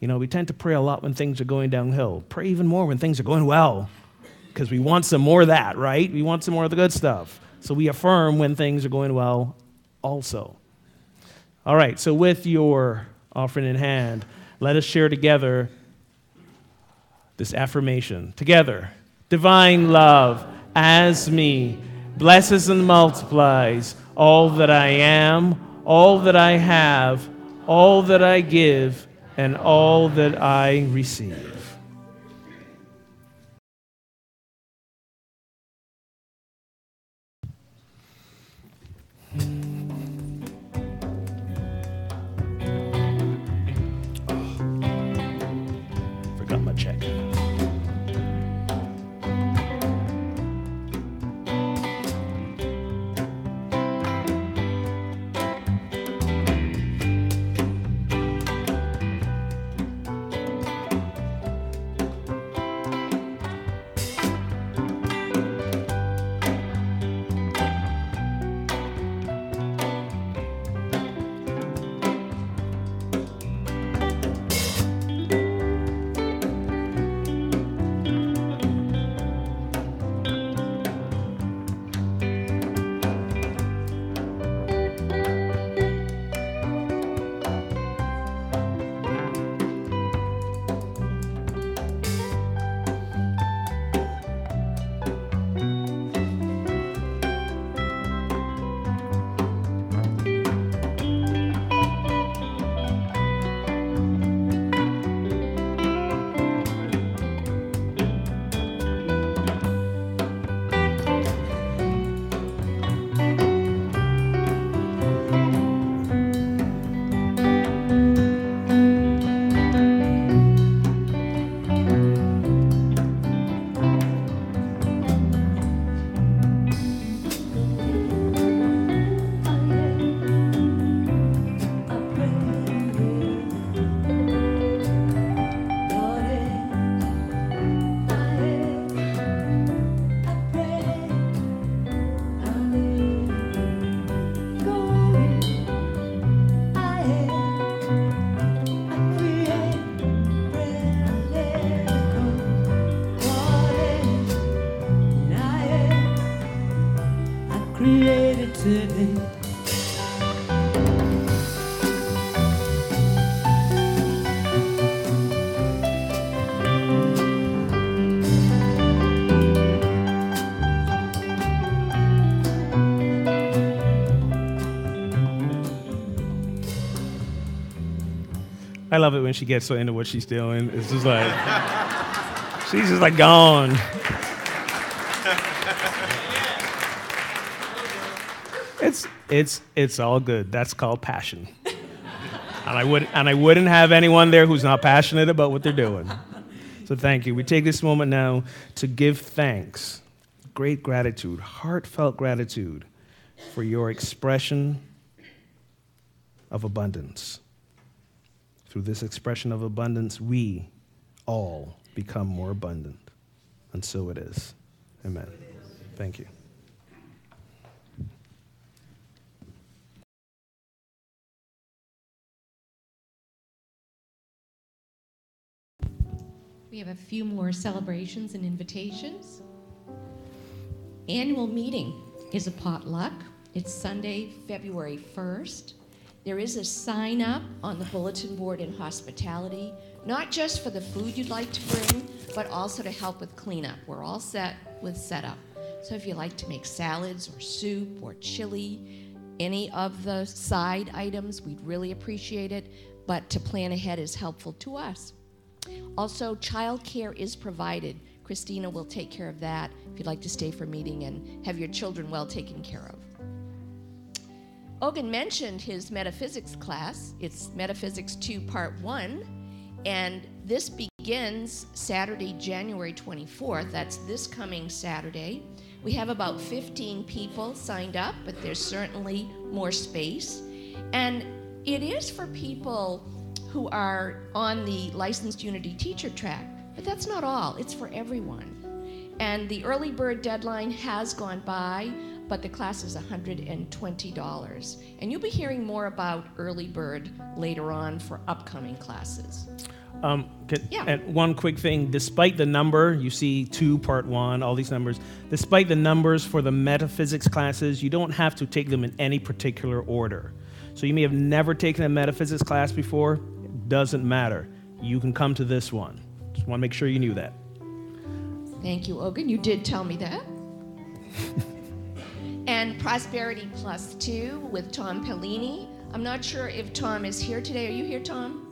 We tend to pray a lot when things are going downhill. Pray even more when things are going well, because we want some more of that, right? We want some more of the good stuff. So we affirm when things are going well also. All right, so with your offering in hand, let us share together this affirmation. Together. Divine love as me blesses and multiplies all that I am, all that I have, all that I give, and all that I receive. Forgot my check. Created today. I love it when she gets so into what she's doing. It's just like, she's just like gone. It's all good. That's called passion. And I wouldn't have anyone there who's not passionate about what they're doing. So thank you. We take this moment now to give thanks, great gratitude, heartfelt gratitude for your expression of abundance. Through this expression of abundance, we all become more abundant. And so it is. Amen. Thank you. We have a few more celebrations and invitations. Annual meeting is a potluck. It's Sunday, February 1st. There is a sign up on the bulletin board in hospitality, not just for the food you'd like to bring, but also to help with cleanup. We're all set with setup. So if you like to make salads or soup or chili, any of the side items, we'd really appreciate it. But to plan ahead is helpful to us. Also, childcare is provided. Christina will take care of that if you'd like to stay for a meeting and have your children well taken care of. Ogun mentioned his metaphysics class. It's Metaphysics 2 Part 1, and this begins Saturday, January 24th. That's this coming Saturday. We have about 15 people signed up, but there's certainly more space. And it is for people who are on the licensed Unity teacher track, but that's not all. It's for everyone. And the early bird deadline has gone by, but the class is $120. And you'll be hearing more about early bird later on for upcoming classes. And one quick thing, despite the number, you see 2 Part 1, all these numbers, despite the numbers for the metaphysics classes, you don't have to take them in any particular order. So you may have never taken a metaphysics class before. Doesn't matter. You can come to this one. Just want to make sure you knew that. Thank you, Ogun. You did tell me that. And Prosperity Plus 2 with Tom Pellini. I'm not sure if Tom is here today. Are you here, Tom?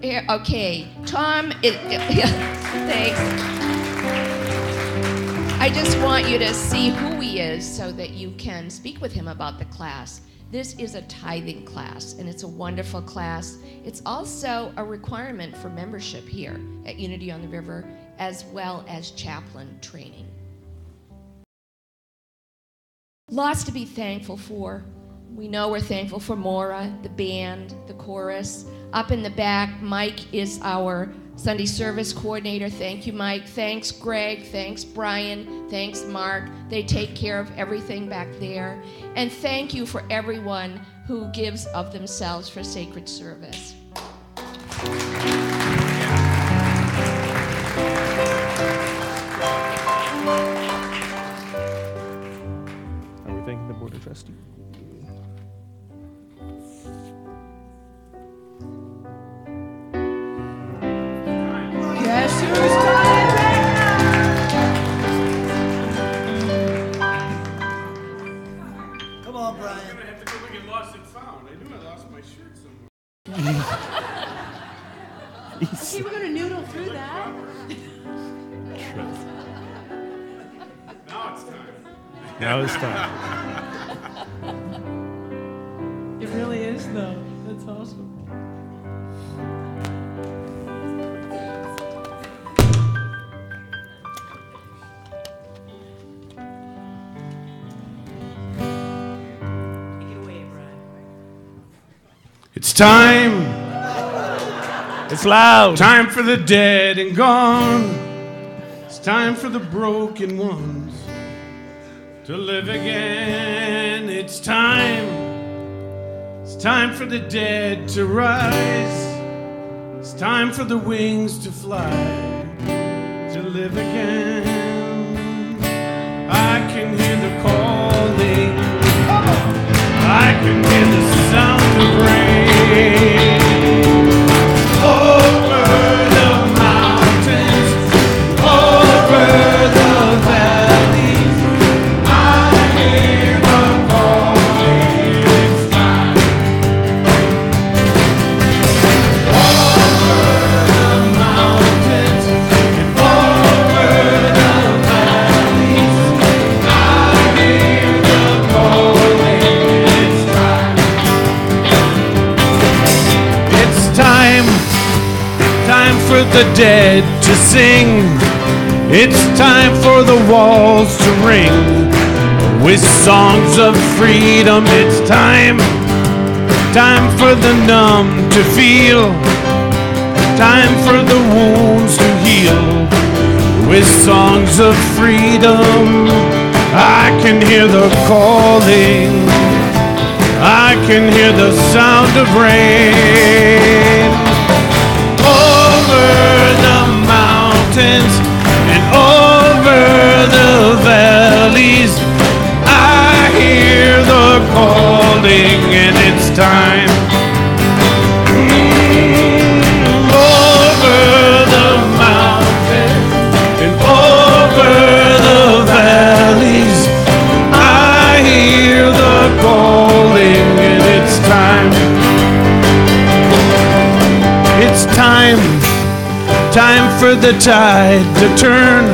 Here, okay. Tom is... Thanks. I just want you to see who he is so that you can speak with him about the class. This is a tithing class, and it's a wonderful class. It's also a requirement for membership here at Unity on the River, as well as chaplain training. Lots to be thankful for. We know we're thankful for Maura, the band, the chorus. Up in the back, Mike is our Sunday service coordinator. Thank you, Mike. Thanks, Greg. Thanks, Brian. Thanks, Mark. They take care of everything back there. And thank you for everyone who gives of themselves for sacred service. Are we thanking the Board of Trustees? Guess who's coming back? Come on, Brian. I'm gonna have to go look at Lost and Found. I knew I lost my shirt somewhere. Okay, we're going to noodle through that. Now it's time. Now it's time. It really is, though. That's awesome. Take it away, Brian. It's time. It's loud. Time for the dead and gone. It's time for the broken ones to live again. It's time. It's time for the dead to rise. It's time for the wings to fly, to live again. I can hear the calling. I can hear the sound of rain. Over the mountains, over the valleys, I hear the calling. It's time. Over the mountains and over the valleys, I hear the calling. for the dead to sing. It's time for the walls to ring with songs of freedom. It's time for the numb to feel, time for the wounds to heal with songs of freedom. I can hear the calling, I can hear the sound of rain over the mountains and over the valleys. I hear the calling, and it's time. Over the mountains and over the valleys, I hear the calling, and it's time. It's time for the tide to turn.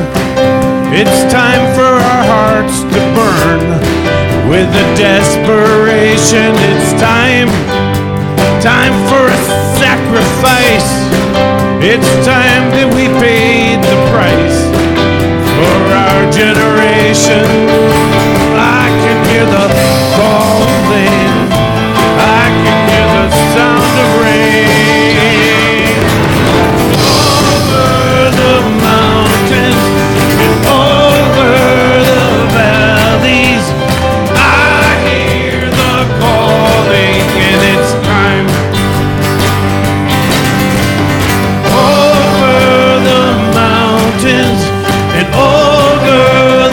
It's time for our hearts to burn with a desperation. It's time for a sacrifice. It's time that we paid the price for our generation. I can hear the calling, I can hear the sound of rain over the mountains and over the valleys. I hear the calling, and it's time. Over the mountains and over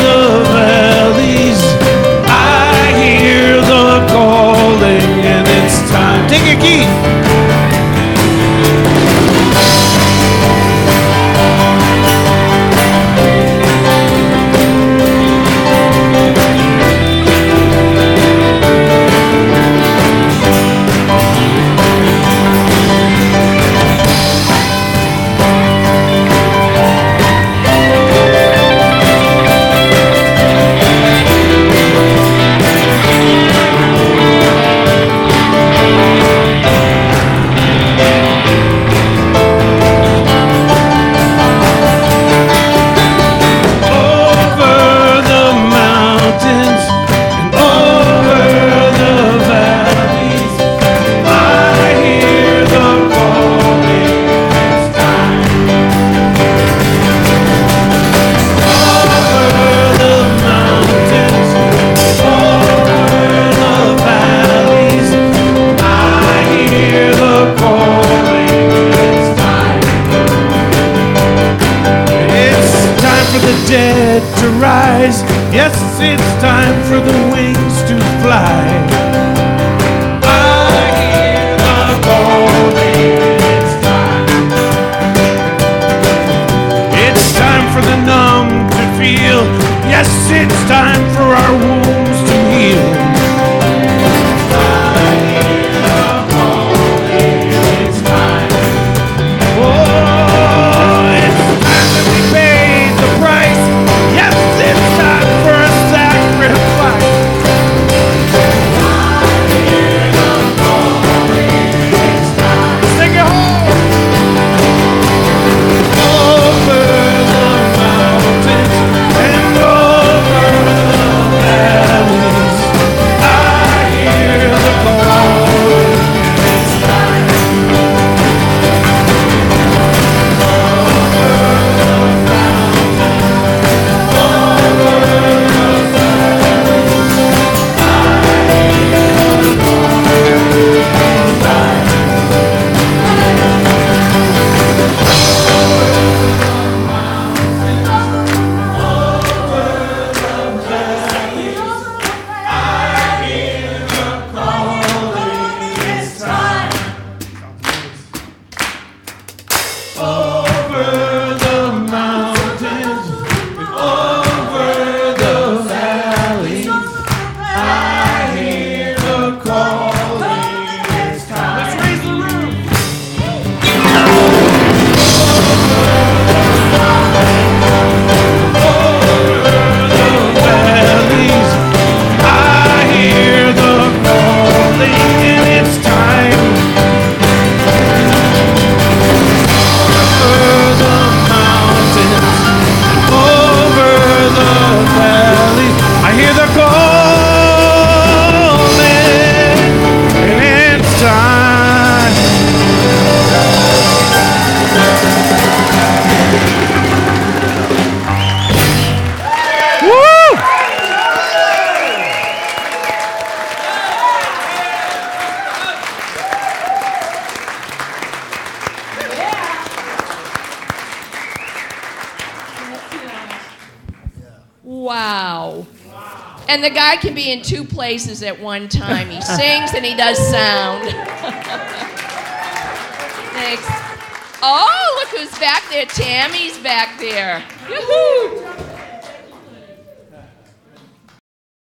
the valleys, I hear the calling, and it's time. Take your key. And the guy can be in two places at one time. He sings and he does sound. Thanks. Oh, look who's back there. Tammy's back there. Yoo-hoo!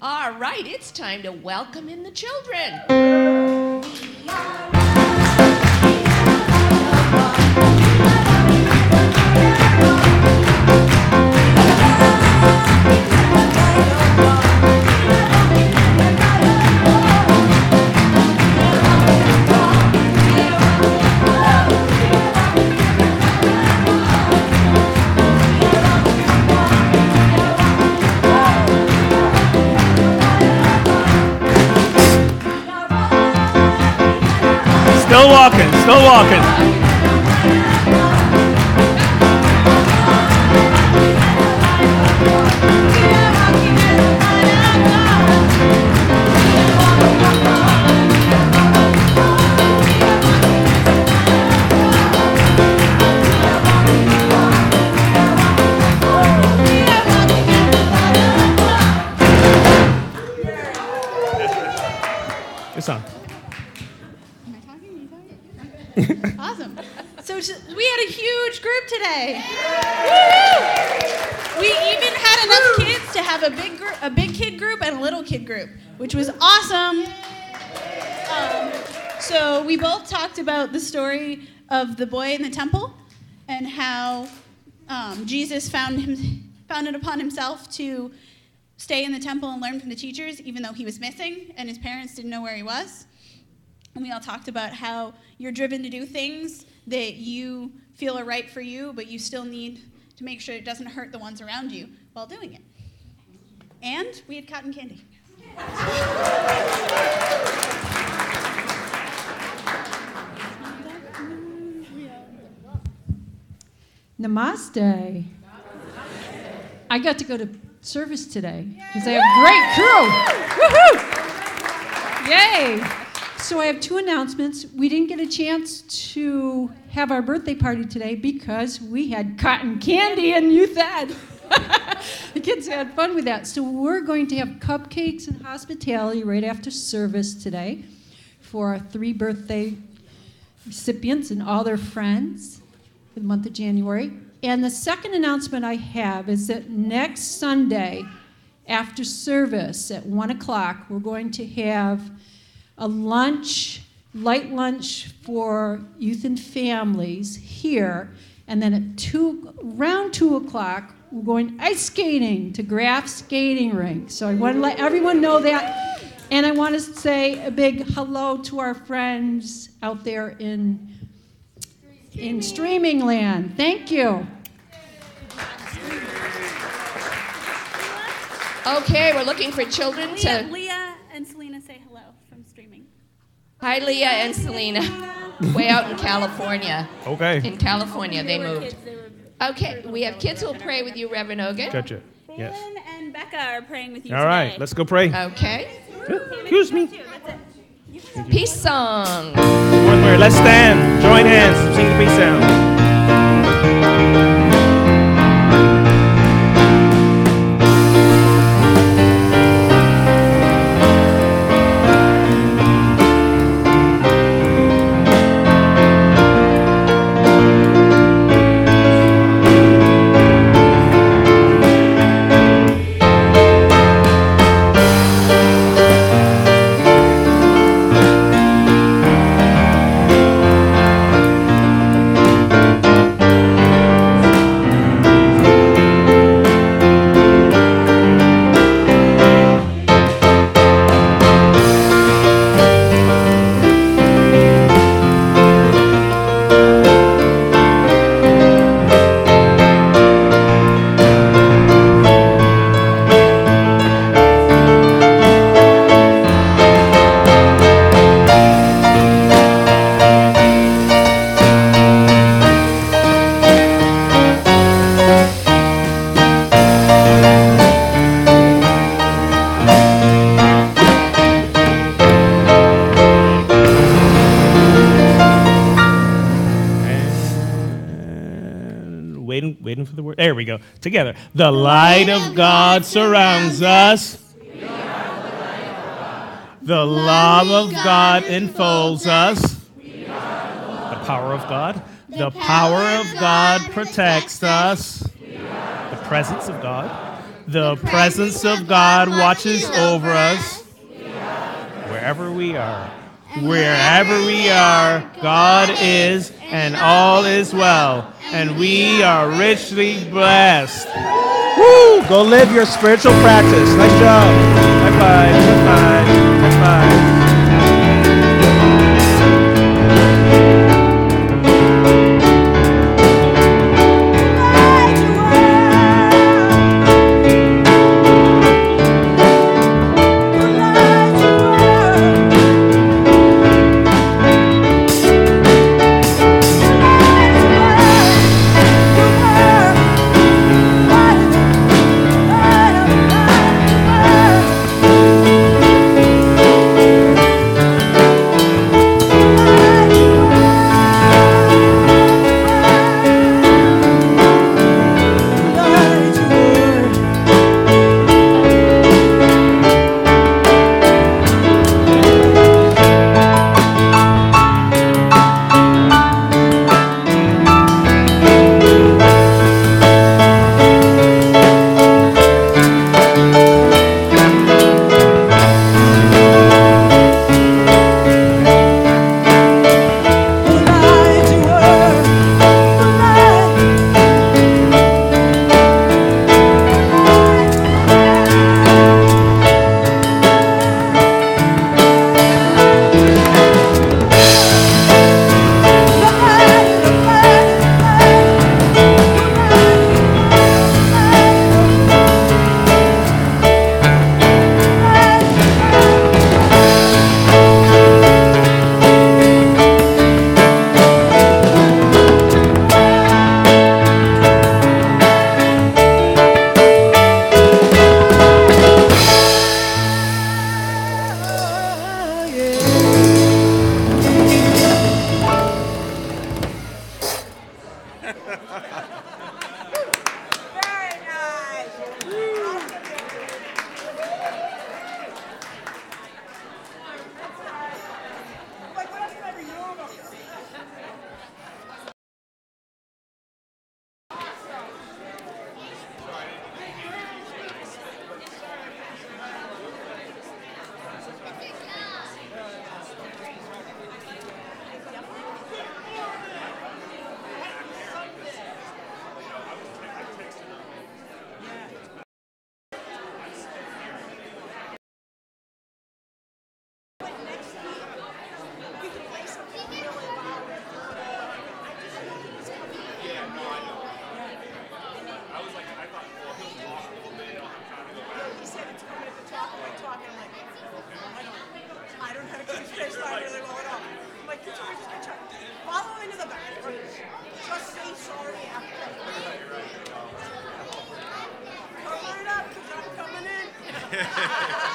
All right, it's time to welcome in the children. Still walking, still walking. Good song. Awesome. So we had a huge group today. Woo! We even had enough kids to have a big kid group and a little kid group, which was awesome. So we both talked about the story of the boy in the temple and how Jesus found it upon himself to stay in the temple and learn from the teachers, even though he was missing and his parents didn't know where he was. And we all talked about how you're driven to do things that you feel are right for you, but you still need to make sure it doesn't hurt the ones around you while doing it. And we had cotton candy. Namaste. I got to go to service today because I have a great crew. Woohoo! Yay! So I have two announcements. We didn't get a chance to have our birthday party today because we had cotton candy in youth ed. The kids had fun with that. So we're going to have cupcakes and hospitality right after service today for our 3 birthday recipients and all their friends for the month of January. And the second announcement I have is that next Sunday after service at 1 o'clock, we're going to have a lunch, light lunch for youth and families here. And then at around 2 o'clock, we're going ice skating to Graff Skating Rink. So I want to let everyone know that. And I want to say a big hello to our friends out there in streaming land. Thank you. Okay, we're looking for children to... Leah and Selena say hello from streaming. Hi, Leah and Selena. Way out in California. Okay. In California, they moved. Okay, we have kids who will pray with you, Reverend Ogun. Gotcha. Yes. Balin and Becca are praying with you All right, let's go pray. Okay. Excuse me. Peace song. One more. Let's stand. Join hands. Sing the peace sound. Waiting for the word. There we go. Together. The light of God surrounds us. The love of God enfolds us. The power of God. The power of God protects us. The presence of God. The presence of God watches over us. Wherever we are. Wherever we are, God is, and all is well. And we are richly blessed. Woo! Go live your spiritual practice. Nice job. High five. High five. High five. Just say sorry after. Cover it up, because I'm coming in.